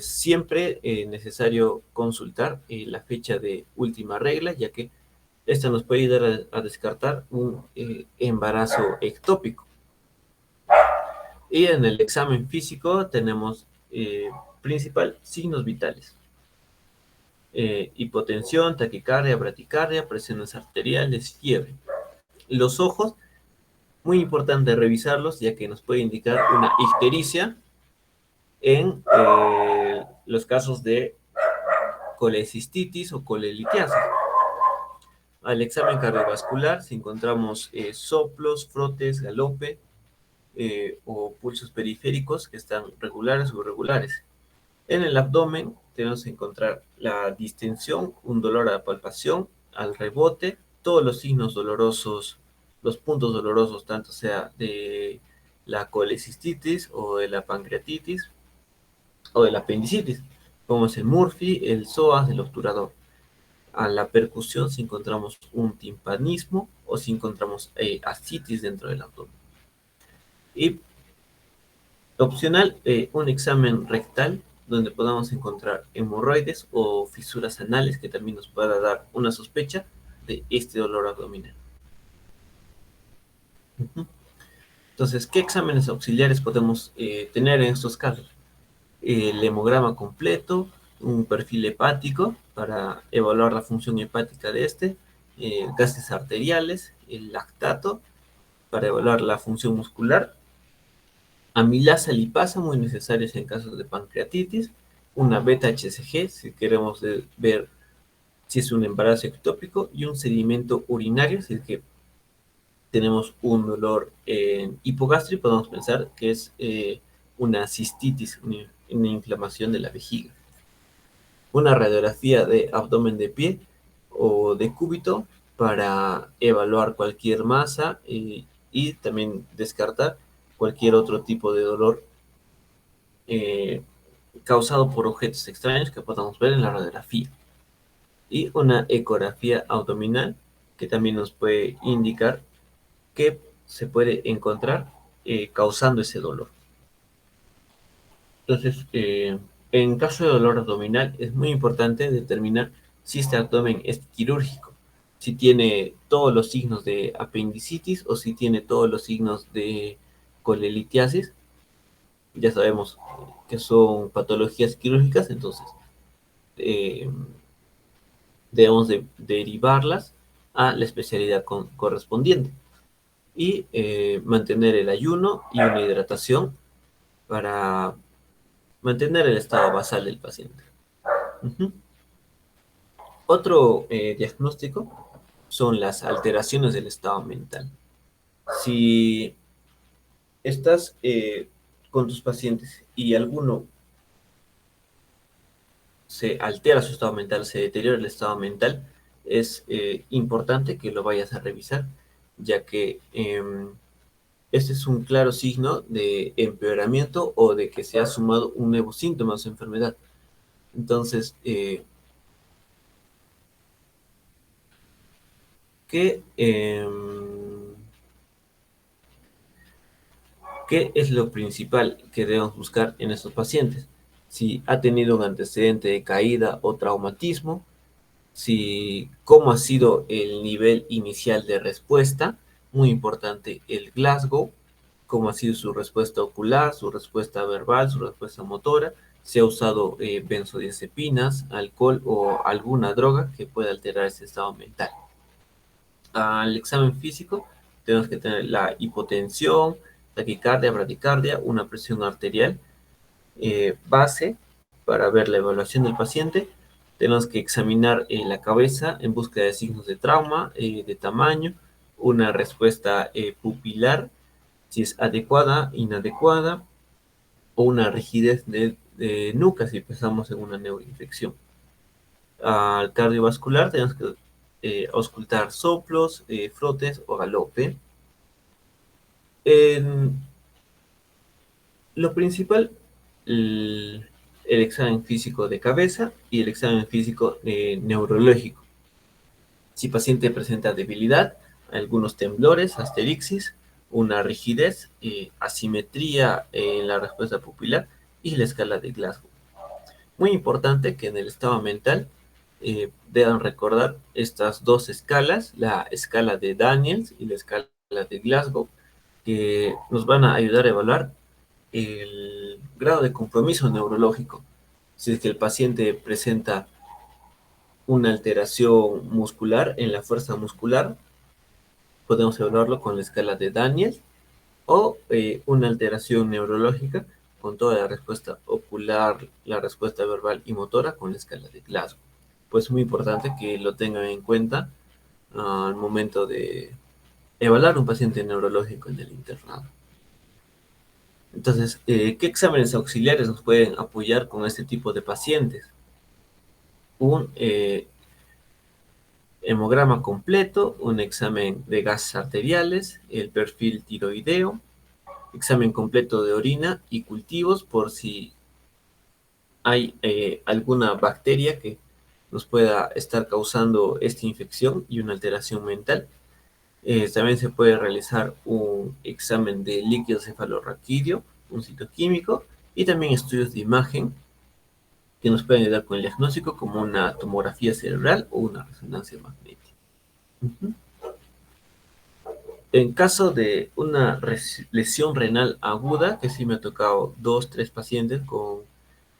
siempre es necesario consultar la fecha de última regla, ya que esta nos puede ayudar a descartar un embarazo ectópico. Y en el examen físico tenemos principal signos vitales. Hipotensión, taquicardia, braticardia, presiones arteriales, fiebre. Los ojos, muy importante revisarlos, ya que nos puede indicar una ictericia en los casos de colecistitis o colelitiasis. Al examen cardiovascular, si encontramos soplos, frotes, galope o pulsos periféricos que están regulares o irregulares. En el abdomen tenemos que encontrar la distensión, un dolor a la palpación, al rebote, todos los signos dolorosos, los puntos dolorosos, tanto sea de la colecistitis o de la pancreatitis o de la apendicitis, como es el Murphy, el psoas, el obturador. A la percusión si encontramos un timpanismo o si encontramos ascitis dentro del abdomen. Y opcional, un examen rectal donde podamos encontrar hemorroides o fisuras anales que también nos pueda dar una sospecha de este dolor abdominal. Entonces, ¿qué exámenes auxiliares podemos tener en estos casos? El hemograma completo, un perfil hepático para evaluar la función hepática de este, gases arteriales, el lactato para evaluar la función muscular, amilasa lipasa muy necesarios en casos de pancreatitis, una beta-HCG si queremos ver si es un embarazo ectópico y un sedimento urinario si es que tenemos un dolor hipogástrico, podemos pensar que es una cistitis, una inflamación de la vejiga. Una radiografía de abdomen de pie o de cúbito para evaluar cualquier masa y también descartar cualquier otro tipo de dolor causado por objetos extraños que podamos ver en la radiografía. Y una ecografía abdominal que también nos puede indicar qué se puede encontrar causando ese dolor. Entonces, en caso de dolor abdominal, es muy importante determinar si este abdomen es quirúrgico, si tiene todos los signos de apendicitis o si tiene todos los signos de colelitiasis. Ya sabemos que son patologías quirúrgicas, entonces eh, debemos de derivarlas a la especialidad correspondiente y mantener el ayuno y una hidratación para mantener el estado basal del paciente. Ujú. Otro diagnóstico son las alteraciones del estado mental. Si estás con tus pacientes y alguno se altera su estado mental, se deteriora el estado mental, es importante que lo vayas a revisar, ya que este es un claro signo de empeoramiento o de que se ha sumado un nuevo síntoma a su enfermedad. Entonces, ¿qué, ¿qué es lo principal que debemos buscar en estos pacientes? Si ha tenido un antecedente de caída o traumatismo, si cómo ha sido el nivel inicial de respuesta, muy importante el Glasgow, cómo ha sido su respuesta ocular, su respuesta verbal, su respuesta motora, si ha usado benzodiazepinas, alcohol o alguna droga que pueda alterar ese estado mental. Al examen físico tenemos que tener la hipotensión, taquicardia, bradicardia, una presión arterial base para ver la evaluación del paciente. Tenemos que examinar la cabeza en búsqueda de signos de trauma, de tamaño, una respuesta pupilar, si es adecuada, inadecuada, o una rigidez de nuca si pensamos en una neuroinfección. Al cardiovascular tenemos que auscultar soplos, frotes o galope. En lo principal, el examen físico de cabeza y el examen físico neurológico. Si el paciente presenta debilidad, algunos temblores, asterixis, una rigidez, asimetría en la respuesta pupilar y la escala de Glasgow. Muy importante que en el estado mental deban recordar estas dos escalas, la escala de Daniels y la escala de Glasgow, que nos van a ayudar a evaluar el grado de compromiso neurológico. Si es que el paciente presenta una alteración muscular en la fuerza muscular, podemos evaluarlo con la escala de Daniel o una alteración neurológica con toda la respuesta ocular, la respuesta verbal y motora con la escala de Glasgow. Pues es muy importante que lo tengan en cuenta al momento de evaluar un paciente neurológico en el internado. Entonces, ¿qué exámenes auxiliares nos pueden apoyar con este tipo de pacientes? Un hemograma completo, un examen de gases arteriales, el perfil tiroideo, examen completo de orina y cultivos por si hay alguna bacteria que nos pueda estar causando esta infección y una alteración mental. También se puede realizar un examen de líquido cefalorraquídeo, un citoquímico y también estudios de imagen que nos pueden ayudar con el diagnóstico como una tomografía cerebral o una resonancia magnética. Uh-huh. En caso de una lesión renal aguda, que sí me ha tocado 2, 3 pacientes con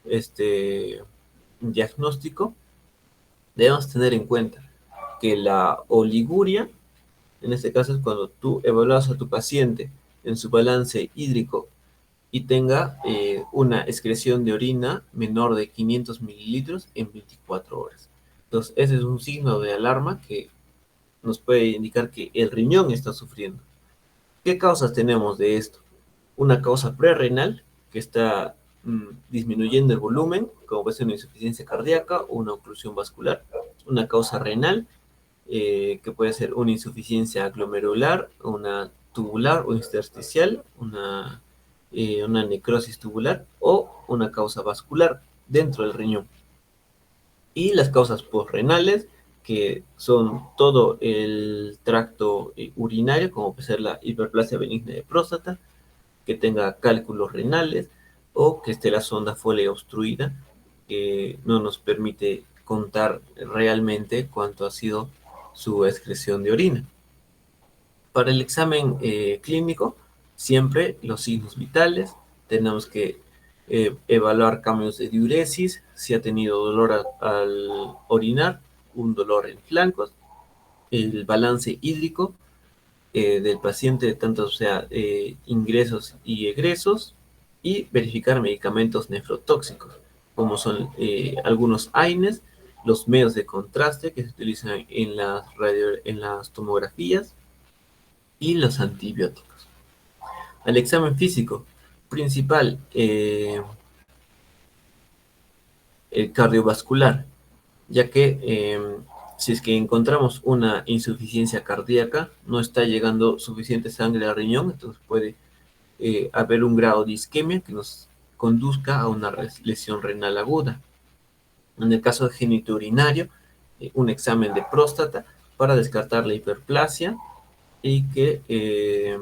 este diagnóstico, debemos tener en cuenta que la oliguria, en este caso es cuando tú evalúas a tu paciente en su balance hídrico y tenga una excreción de orina menor de 500 mililitros en 24 horas. Entonces, ese es un signo de alarma que nos puede indicar que el riñón está sufriendo. ¿Qué causas tenemos de esto? Una causa prerrenal que está disminuyendo el volumen, como puede ser una insuficiencia cardíaca o una oclusión vascular. Una causa renal, que puede ser una insuficiencia glomerular, una tubular o intersticial, una necrosis tubular o una causa vascular dentro del riñón. Y las causas postrenales, que son todo el tracto urinario, como puede ser la hiperplasia benigna de próstata, que tenga cálculos renales, o que esté la sonda fórea obstruida, que no nos permite contar realmente cuánto ha sido su excreción de orina. Para el examen clínico, siempre los signos vitales, tenemos que evaluar cambios de diuresis, si ha tenido dolor al orinar, un dolor en flancos, el balance hídrico del paciente, tanto sea ingresos y egresos, y verificar medicamentos nefrotóxicos, como son algunos AINES, los medios de contraste que se utilizan en las tomografías y los antibióticos. Al examen físico principal, el cardiovascular, ya que si es que encontramos una insuficiencia cardíaca, no está llegando suficiente sangre al riñón, entonces puede haber un grado de isquemia que nos conduzca a una lesión renal aguda. En el caso de genitourinario, un examen de próstata para descartar la hiperplasia y que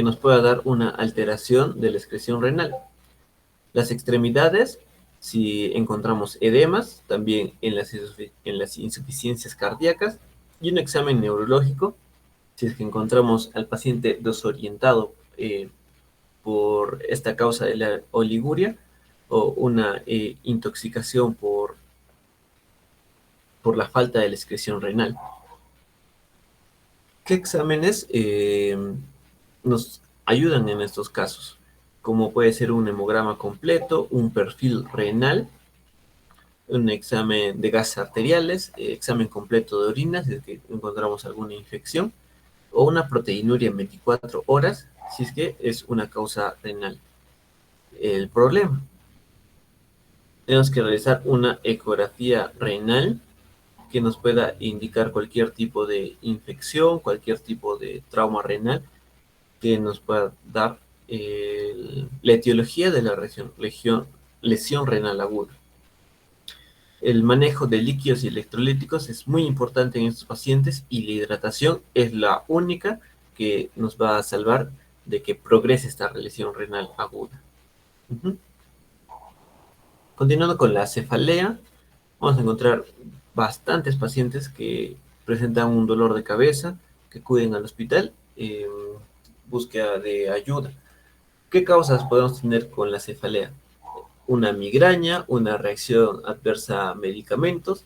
nos pueda dar una alteración de la excreción renal. Las extremidades, si encontramos edemas, también en las insuficiencias cardíacas, y un examen neurológico, si es que encontramos al paciente desorientado por esta causa de la oliguria o una intoxicación por la falta de la excreción renal. ¿Qué exámenes nos ayudan en estos casos? Como puede ser un hemograma completo, un perfil renal, un examen de gases arteriales, examen completo de orina si es que encontramos alguna infección, o una proteinuria en 24 horas si es que es una causa renal. El problema, tenemos que realizar una ecografía renal que nos pueda indicar cualquier tipo de infección, cualquier tipo de trauma renal que nos pueda dar la etiología de la lesión renal aguda. El manejo de líquidos y electrolíticos es muy importante en estos pacientes y la hidratación es la única que nos va a salvar de que progrese esta lesión renal aguda. Continuando con la cefalea, vamos a encontrar bastantes pacientes que presentan un dolor de cabeza, que acuden al hospital en búsqueda de ayuda. ¿Qué causas podemos tener con la cefalea? Una migraña, una reacción adversa a medicamentos.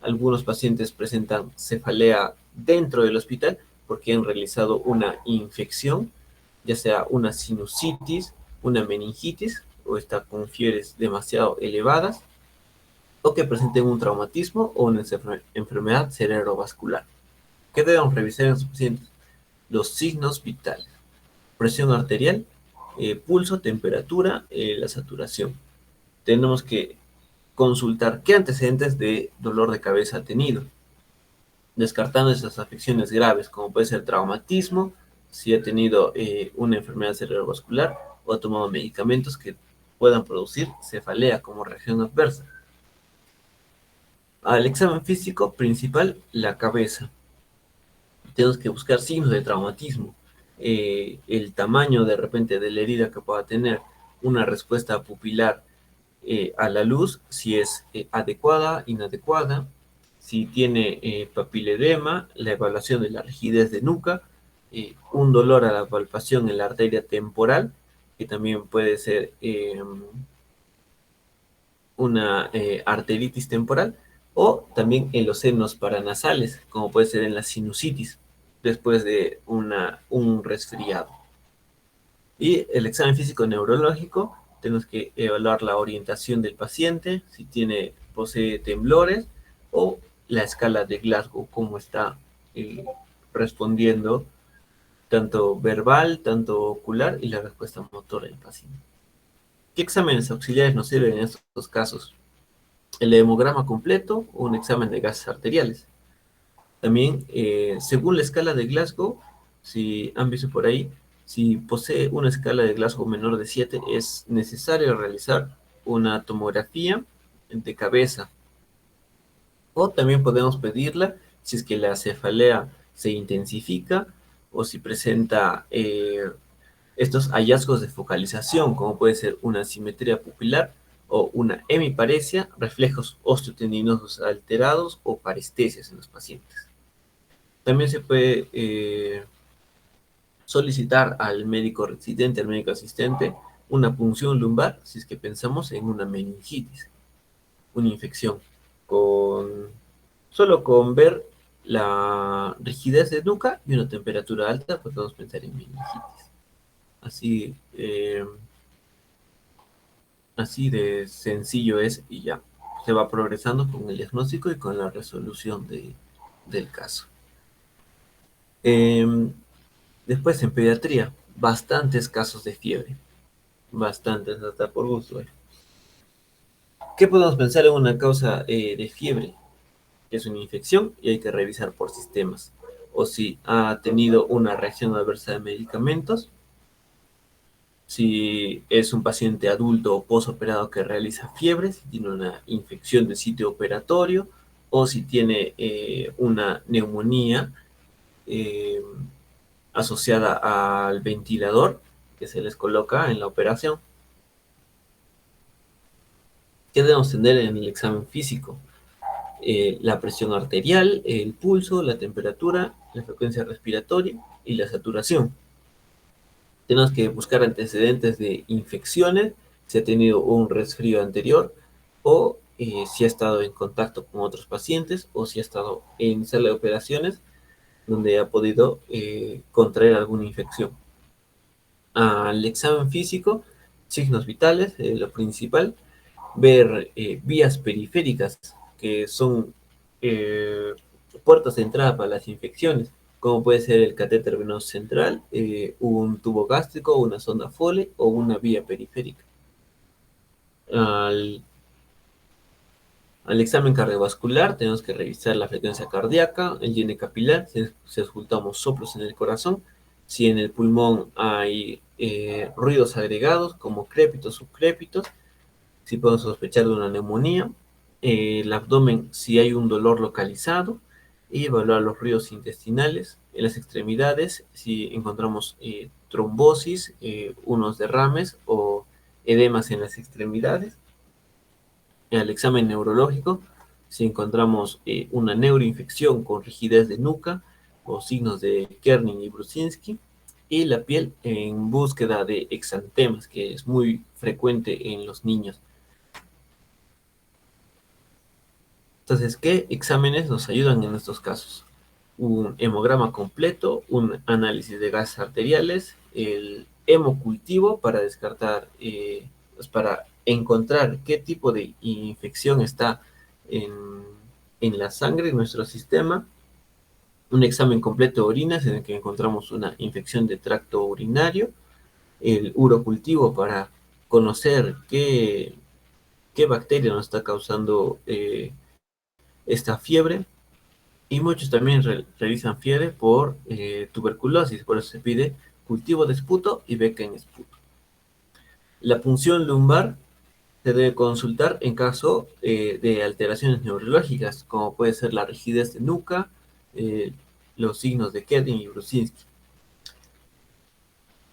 Algunos pacientes presentan cefalea dentro del hospital porque han realizado una infección, ya sea una sinusitis, una meningitis, o está con fiebres demasiado elevadas, o que presenten un traumatismo o una enfermedad cerebrovascular. ¿Qué debemos revisar en los pacientes? Los signos vitales: presión arterial, pulso, temperatura, la saturación. Tenemos que consultar qué antecedentes de dolor de cabeza ha tenido, descartando esas afecciones graves, como puede ser traumatismo, si ha tenido una enfermedad cerebrovascular o ha tomado medicamentos que puedan producir cefalea como reacción adversa. Al examen físico principal, la cabeza. Tenemos que buscar signos de traumatismo, el tamaño de repente de la herida que pueda tener, una respuesta pupilar a la luz, si es adecuada, inadecuada, si tiene papiledema, la evaluación de la rigidez de nuca, un dolor a la palpación en la arteria temporal, que también puede ser una arteritis temporal, o también en los senos paranasales, como puede ser en la sinusitis, después de un resfriado. Y el examen físico neurológico, tenemos que evaluar la orientación del paciente, si posee temblores, o la escala de Glasgow, cómo está respondiendo, tanto verbal, tanto ocular, y la respuesta motora del paciente. ¿Qué exámenes auxiliares nos sirven en estos casos? El hemograma completo o un examen de gases arteriales. También, según la escala de Glasgow, si han visto por ahí, si posee una escala de Glasgow menor de 7, es necesario realizar una tomografía de cabeza. O también podemos pedirla si es que la cefalea se intensifica o si presenta estos hallazgos de focalización, como puede ser una simetría pupilar o una hemiparesia, reflejos osteotendinosos alterados o parestesias en los pacientes. También se puede solicitar al médico residente, al médico asistente, una punción lumbar si es que pensamos en una meningitis, una infección. Con, solo con ver la rigidez de nuca y una temperatura alta, pues podemos pensar en meningitis. Así, así de sencillo es y ya. Se va progresando con el diagnóstico y con la resolución del caso. Después en pediatría, bastantes casos de fiebre. Bastantes, hasta por gusto. ¿Qué podemos pensar en una causa de fiebre? Que es una infección y hay que revisar por sistemas. O si ha tenido una reacción adversa de medicamentos, si es un paciente adulto o posoperado que realiza fiebre, si tiene una infección de sitio operatorio o si tiene una neumonía eh, asociada al ventilador que se les coloca en la operación. ¿Qué debemos tener en el examen físico? La presión arterial, el pulso, la temperatura, la frecuencia respiratoria y la saturación. Tenemos que buscar antecedentes de infecciones, si ha tenido un resfrío anterior o si ha estado en contacto con otros pacientes o si ha estado en sala de operaciones donde ha podido contraer alguna infección. Al examen físico, signos vitales, lo principal, ver vías periféricas que son eh, puertas de entrada para las infecciones, como puede ser el catéter venoso central, un tubo gástrico, una sonda Foley o una vía periférica. Al, al examen cardiovascular tenemos que revisar la frecuencia cardíaca, el llene capilar, si escuchamos soplos en el corazón, si en el pulmón hay ruidos agregados como crépitos, subcrépitos, si podemos sospechar de una neumonía, el abdomen si hay un dolor localizado y evaluar los ruidos intestinales, en las extremidades si encontramos trombosis, unos derrames o edemas en las extremidades. En el examen neurológico si encontramos una neuroinfección con rigidez de nuca o signos de Kerning y Brusinski, y la piel en búsqueda de exantemas, que es muy frecuente en los niños. Entonces, ¿qué exámenes nos ayudan en estos casos? Un hemograma completo, un análisis de gases arteriales, el hemocultivo para descartar, pues para encontrar qué tipo de infección está en, en la sangre, en nuestro sistema, un examen completo de orinas en el que encontramos una infección de tracto urinario, el urocultivo para conocer qué bacteria nos está causando esta fiebre, y muchos también realizan fiebre por tuberculosis, por eso se pide cultivo de esputo y beca en esputo. La punción lumbar se debe consultar en caso de alteraciones neurológicas, como puede ser la rigidez de nuca, eh, los signos de Kerning y Brusinski.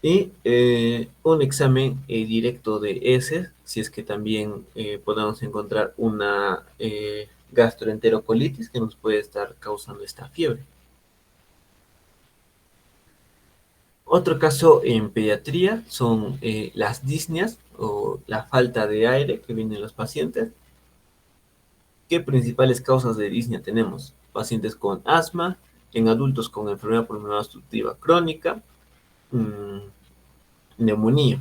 Y un examen directo de heces, si es que también podemos encontrar una gastroenterocolitis que nos puede estar causando esta fiebre. Otro caso en pediatría son las disneas o la falta de aire que vienen los pacientes. ¿Qué principales causas de disnea tenemos? Pacientes con asma, en adultos con enfermedad pulmonar obstructiva crónica, mmm, neumonía.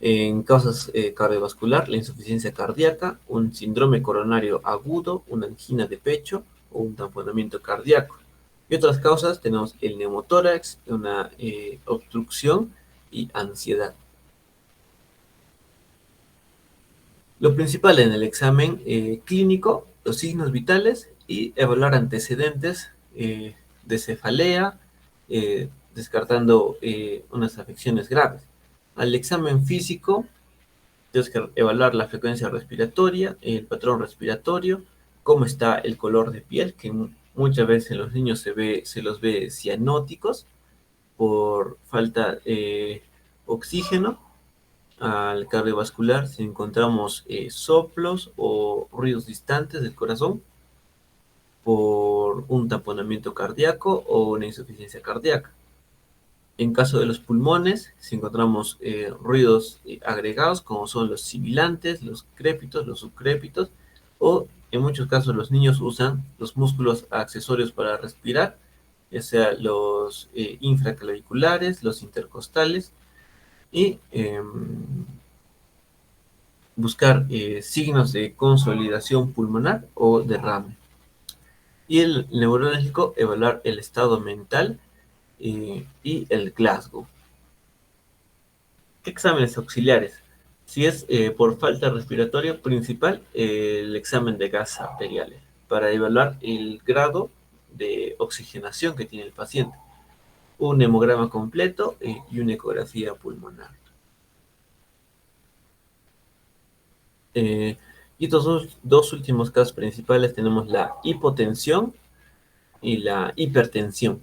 En causas cardiovascular, la insuficiencia cardíaca, un síndrome coronario agudo, una angina de pecho o un tamponamiento cardíaco. Y otras causas tenemos el neumotórax, una obstrucción y ansiedad. Lo principal en el examen clínico, los signos vitales y evaluar antecedentes de cefalea, descartando unas afecciones graves. Al examen físico, tienes que evaluar la frecuencia respiratoria, el patrón respiratorio, cómo está el color de piel, que muchas veces en los niños se los ve cianóticos por falta oxígeno al cardiovascular si encontramos soplos o ruidos distantes del corazón por un taponamiento cardíaco o una insuficiencia cardíaca. En caso de los pulmones, si encontramos ruidos agregados como son los sibilantes, los crépitos, los subcrépitos, o en muchos casos los niños usan los músculos accesorios para respirar, ya sea los infraclaviculares, los intercostales, y buscar signos de consolidación pulmonar o derrame. Y el neurológico, evaluar el estado mental y el Glasgow. ¿Qué exámenes auxiliares? Si es por falta respiratoria principal, el examen de gases arteriales para evaluar el grado de oxigenación que tiene el paciente, un hemograma completo y una ecografía pulmonar. Eh, y estos dos últimos casos principales tenemos la hipotensión y la hipertensión.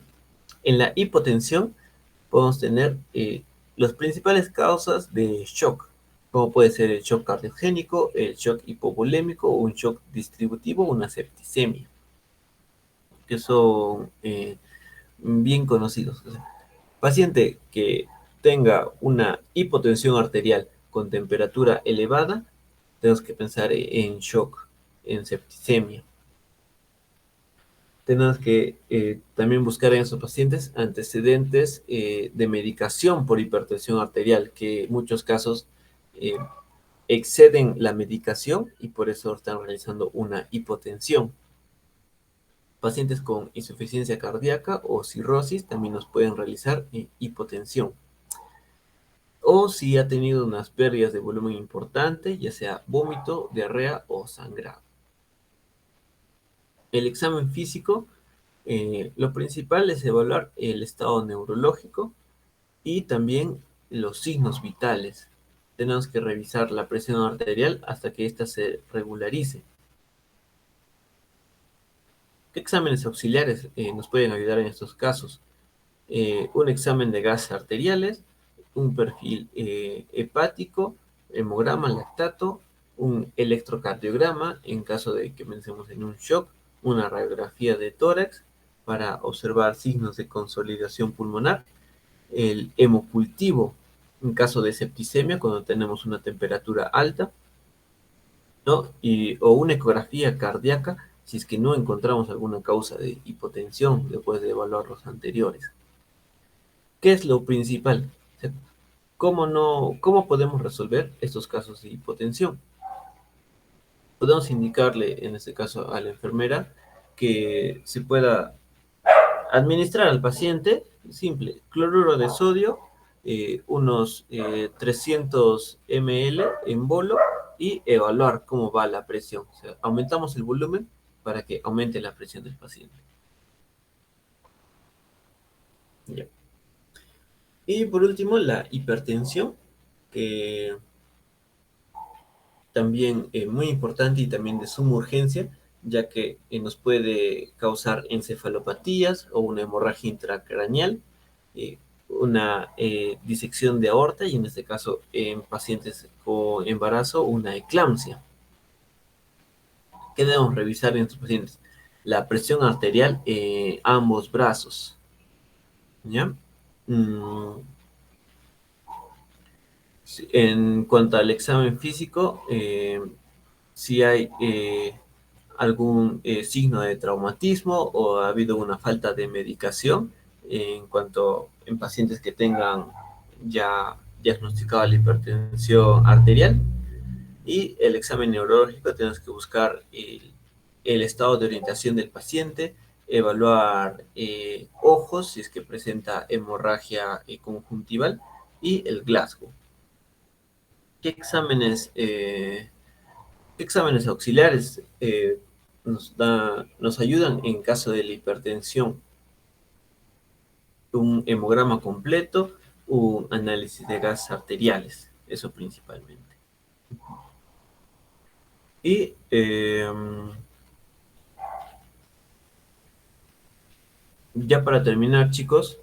En la hipotensión podemos tener las principales causas de shock, como puede ser el shock cardiogénico, el shock hipovolémico, un shock distributivo, una septicemia, que son bien conocidos. O sea, paciente que tenga una hipotensión arterial con temperatura elevada, tenemos que pensar en shock, en septicemia. Tenemos que también buscar en esos pacientes antecedentes de medicación por hipertensión arterial, que en muchos casos eh, exceden la medicación y por eso están realizando una hipotensión. Pacientes con insuficiencia cardíaca o cirrosis también nos pueden realizar hipotensión. O si ha tenido unas pérdidas de volumen importante, ya sea vómito, diarrea o sangrado. El examen físico, lo principal es evaluar el estado neurológico y también los signos vitales. Tenemos que revisar la presión arterial hasta que ésta se regularice. ¿Qué exámenes auxiliares nos pueden ayudar en estos casos? Un examen de gases arteriales, un perfil hepático, hemograma, lactato, un electrocardiograma en caso de que pensemos en un shock, una radiografía de tórax para observar signos de consolidación pulmonar, el hemocultivo en caso de septicemia cuando tenemos una temperatura alta, ¿no? O una ecografía cardíaca si es que no encontramos alguna causa de hipotensión después de evaluar los anteriores. ¿Qué es lo principal? O sea, ¿cómo podemos resolver estos casos de hipotensión? Podemos indicarle, en este caso, a la enfermera que se pueda administrar al paciente, simple, cloruro de sodio, unos 300 ml en bolo y evaluar cómo va la presión. O sea, aumentamos el volumen para que aumente la presión del paciente. Ya. Y por último, la hipertensión, que también muy importante y también de suma urgencia, ya que nos puede causar encefalopatías o una hemorragia intracraneal, una disección de aorta y en este caso en pacientes con embarazo una eclampsia. ¿Qué debemos revisar en estos pacientes? La presión arterial en ambos brazos. ¿Ya? Mm, en cuanto al examen físico, si hay algún signo de traumatismo o ha habido una falta de medicación en cuanto en pacientes que tengan ya diagnosticada la hipertensión arterial. Y el examen neurológico tenemos que buscar el estado de orientación del paciente, evaluar ojos si es que presenta hemorragia conjuntival y el Glasgow. ¿Qué exámenes exámenes auxiliares nos ayudan en caso de la hipertensión? Un hemograma completo, un análisis de gases arteriales, eso principalmente. Y ya para terminar, chicos,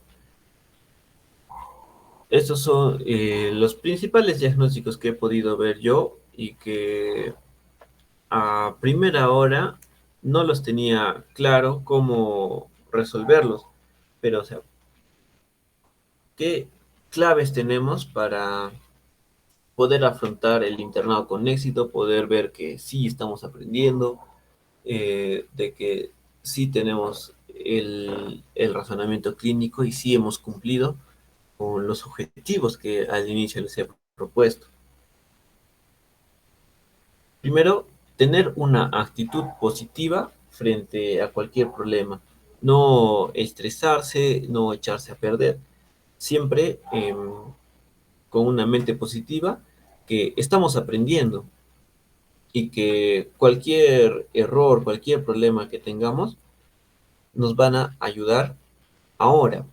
Estos son los principales diagnósticos que he podido ver yo y que a primera hora no los tenía claro cómo resolverlos. Pero, o sea, ¿qué claves tenemos para poder afrontar el internado con éxito, poder ver que sí estamos aprendiendo, de que sí tenemos el razonamiento clínico y sí hemos cumplido con los objetivos que al inicio les he propuesto? Primero, tener una actitud positiva frente a cualquier problema, no estresarse, no echarse a perder, siempre con una mente positiva, que estamos aprendiendo y que cualquier error, cualquier problema que tengamos, nos van a ayudar ahora,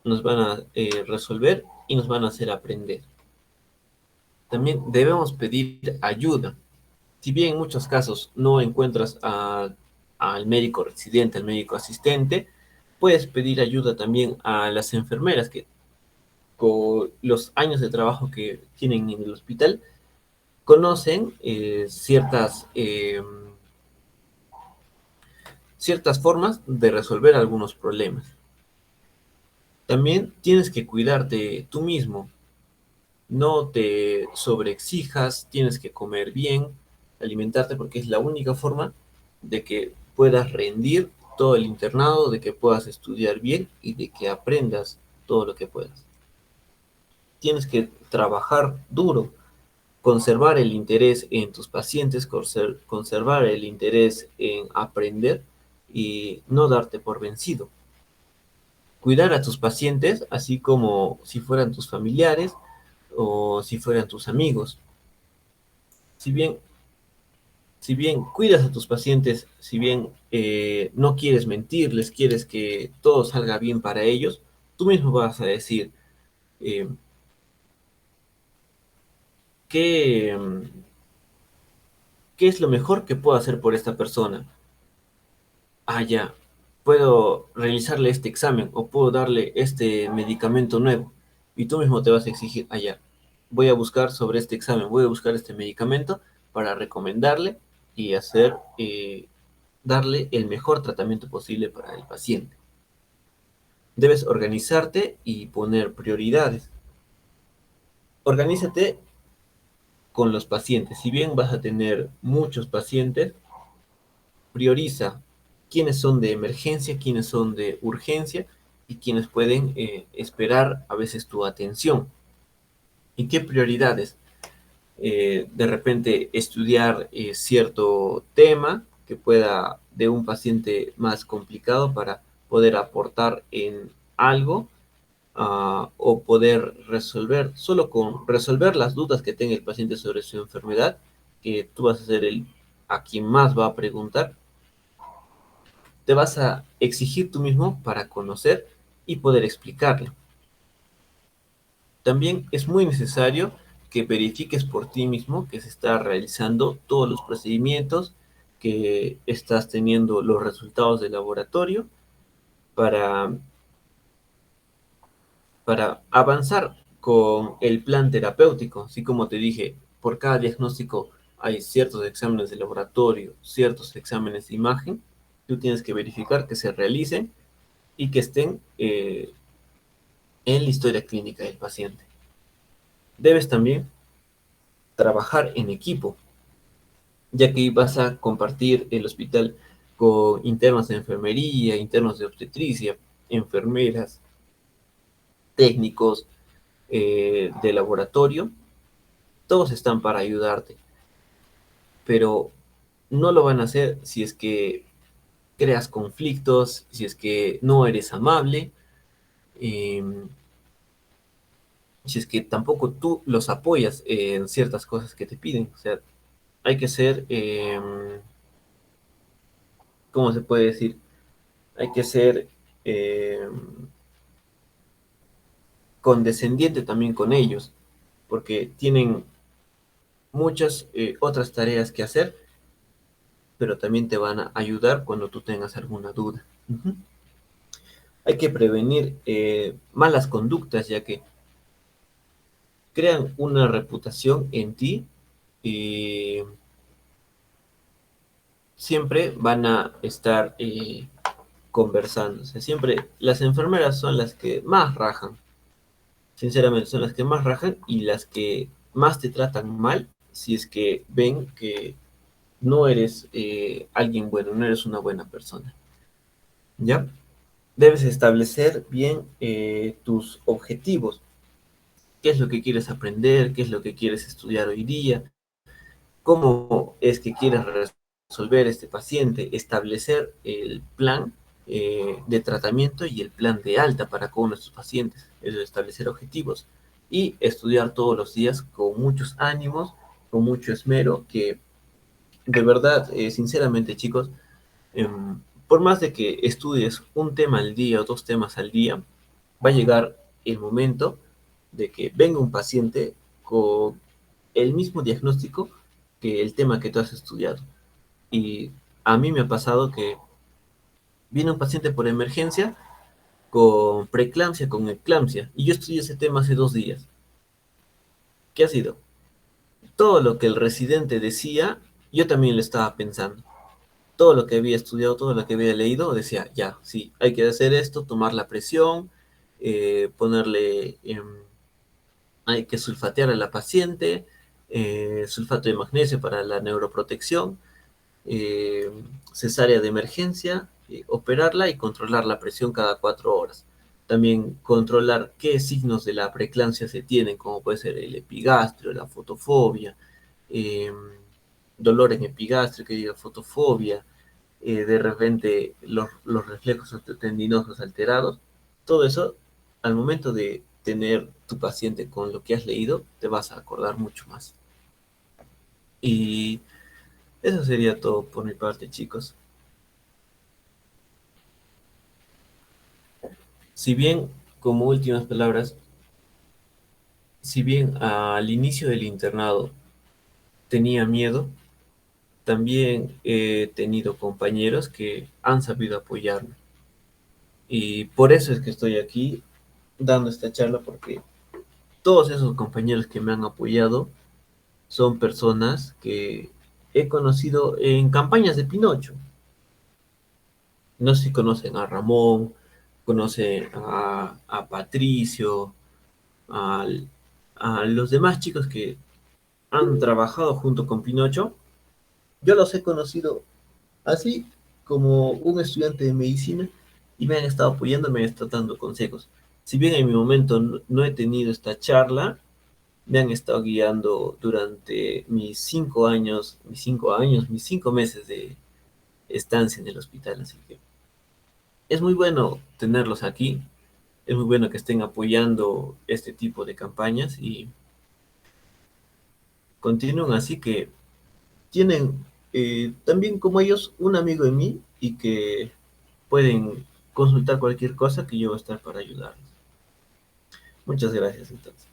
nos van a resolver y nos van a hacer aprender. También debemos pedir ayuda. Si bien en muchos casos no encuentras al médico residente, al médico asistente, puedes pedir ayuda también a las enfermeras que con los años de trabajo que tienen en el hospital conocen ciertas formas de resolver algunos problemas. También tienes que cuidarte tú mismo, no te sobreexijas, tienes que comer bien, alimentarte porque es la única forma de que puedas rendir todo el internado, de que puedas estudiar bien y de que aprendas todo lo que puedas. Tienes que trabajar duro, conservar el interés en tus pacientes, conservar el interés en aprender y no darte por vencido. Cuidar a tus pacientes así como si fueran tus familiares o si fueran tus amigos. Si bien, si bien cuidas a tus pacientes, si bien no quieres mentirles, quieres que todo salga bien para ellos, tú mismo vas a decir eh, qué, qué es lo mejor que puedo hacer por esta persona. Ah, ya, puedo realizarle este examen o puedo darle este medicamento nuevo. Y tú mismo te vas a exigir, ah, ya, voy a buscar sobre este examen, voy a buscar este medicamento para recomendarle y darle el mejor tratamiento posible para el paciente. Debes organizarte y poner prioridades. Organízate con los pacientes. Si bien vas a tener muchos pacientes, prioriza quiénes son de emergencia, quiénes son de urgencia y quiénes pueden esperar a veces tu atención. ¿Y qué prioridades? De repente estudiar cierto tema que pueda de un paciente más complicado para poder aportar en algo o poder resolver, solo con resolver las dudas que tenga el paciente sobre su enfermedad, que tú vas a ser el a quien más va a preguntar, te vas a exigir tú mismo para conocer y poder explicarlo. También es muy necesario que verifiques por ti mismo que se está realizando todos los procedimientos, que estás teniendo los resultados del laboratorio para, para avanzar con el plan terapéutico. Así como te dije, por cada diagnóstico hay ciertos exámenes de laboratorio, ciertos exámenes de imagen. Tú tienes que verificar que se realicen y que estén en la historia clínica del paciente. Debes también trabajar en equipo, ya que vas a compartir el hospital con internos de enfermería, internos de obstetricia, enfermeras, técnicos de laboratorio. Todos están para ayudarte, pero no lo van a hacer si es que creas conflictos, si es que no eres amable, eh, si es que tampoco tú los apoyas en ciertas cosas que te piden. O sea, hay que ser, ¿cómo se puede decir? Hay que ser eh, condescendiente también con ellos, porque tienen muchas otras tareas que hacer, pero también te van a ayudar cuando tú tengas alguna duda. Hay que prevenir malas conductas, ya que crean una reputación en ti y siempre van a estar conversando. O sea, siempre las enfermeras son las que más rajan, sinceramente, son las que más rajan y las que más te tratan mal si es que ven que no eres alguien bueno, no eres una buena persona. ¿Ya? Debes establecer bien tus objetivos. ¿Qué es lo que quieres aprender? ¿Qué es lo que quieres estudiar hoy día? ¿Cómo es que quieres resolver este paciente? Establecer el plan de tratamiento y el plan de alta para cada uno de sus pacientes. Es establecer objetivos y estudiar todos los días con muchos ánimos, con mucho esmero, que de verdad, sinceramente chicos, eh, por más de que estudies un tema al día o dos temas al día, va a llegar el momento de que venga un paciente con el mismo diagnóstico que el tema que tú has estudiado. Y a mí me ha pasado que viene un paciente por emergencia con preeclampsia, con eclampsia, y yo estudié ese tema hace 2 días. ¿Qué ha sido? Todo lo que el residente decía, yo también lo estaba pensando. Todo lo que había estudiado, todo lo que había leído, decía, ya, sí, hay que hacer esto, tomar la presión, ponerle, hay que sulfatear a la paciente, sulfato de magnesio para la neuroprotección, eh, cesárea de emergencia, operarla y controlar la presión cada 4 horas. También controlar qué signos de la preeclampsia se tienen, como puede ser el epigastrio, la fotofobia, eh, dolor en epigastrio, que diga fotofobia, de repente los reflejos osteotendinosos alterados. Todo eso, al momento de tener tu paciente con lo que has leído, te vas a acordar mucho más. Y eso sería todo por mi parte, chicos. Si bien, como últimas palabras, si bien al inicio del internado tenía miedo, también he tenido compañeros que han sabido apoyarme. Y por eso es que estoy aquí dando esta charla, porque todos esos compañeros que me han apoyado son personas que he conocido en campañas de Pinocho. No sé si conocen a Ramón, conocen a Patricio, a, a los demás chicos que han trabajado junto con Pinocho. Yo los he conocido así como un estudiante de medicina y me han estado apoyando, me han estado dando consejos. Si bien en mi momento no he tenido esta charla, me han estado guiando durante mis 5 meses de estancia en el hospital. Así que es muy bueno tenerlos aquí, es muy bueno que estén apoyando este tipo de campañas y continúen así, que tienen también como ellos un amigo en mí y que pueden consultar cualquier cosa que yo voy a estar para ayudarlos. Muchas gracias entonces.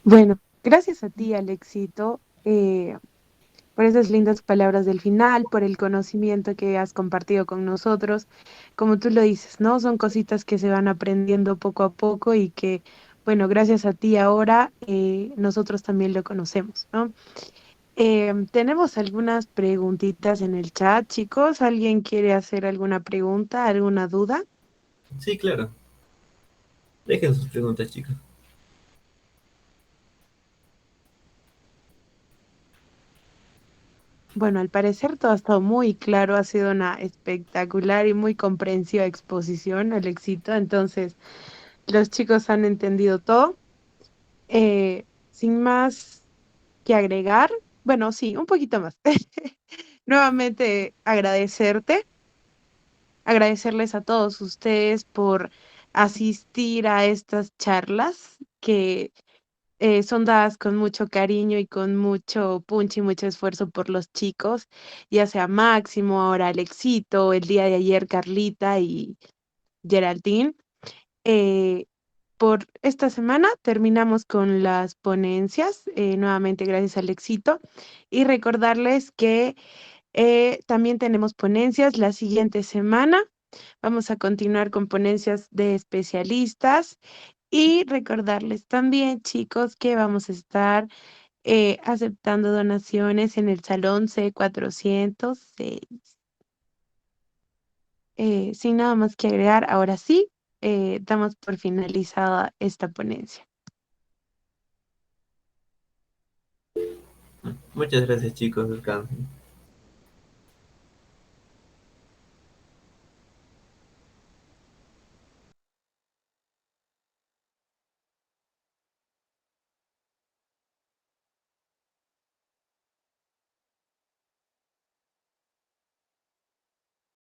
Bueno, gracias a ti, Alexito, por esas lindas palabras del final, por el conocimiento que has compartido con nosotros. Como tú lo dices, ¿no? Son cositas que se van aprendiendo poco a poco y que, bueno, gracias a ti ahora nosotros también lo conocemos, ¿no? Tenemos algunas preguntitas en el chat, chicos. ¿Alguien quiere hacer alguna pregunta, alguna duda? Sí, claro. Dejen sus preguntas, chicos. Bueno, al parecer todo ha estado muy claro, ha sido una espectacular y muy comprensiva exposición, Alexito. Entonces, los chicos han entendido todo. Sin más que agregar, bueno, sí, un poquito más. Nuevamente agradecerles a todos ustedes por asistir a estas charlas que son dadas con mucho cariño y con mucho punch y mucho esfuerzo por los chicos, ya sea Máximo, ahora Alexito, el día de ayer Carlita y Geraldine. Eh, por esta semana terminamos con las ponencias, nuevamente gracias Alexito, y recordarles que también tenemos ponencias la siguiente semana. Vamos a continuar con ponencias de especialistas y recordarles también, chicos, que vamos a estar aceptando donaciones en el Salón C406. Sin nada más que agregar, ahora sí, damos por finalizada esta ponencia. Muchas gracias, chicos. Descansen.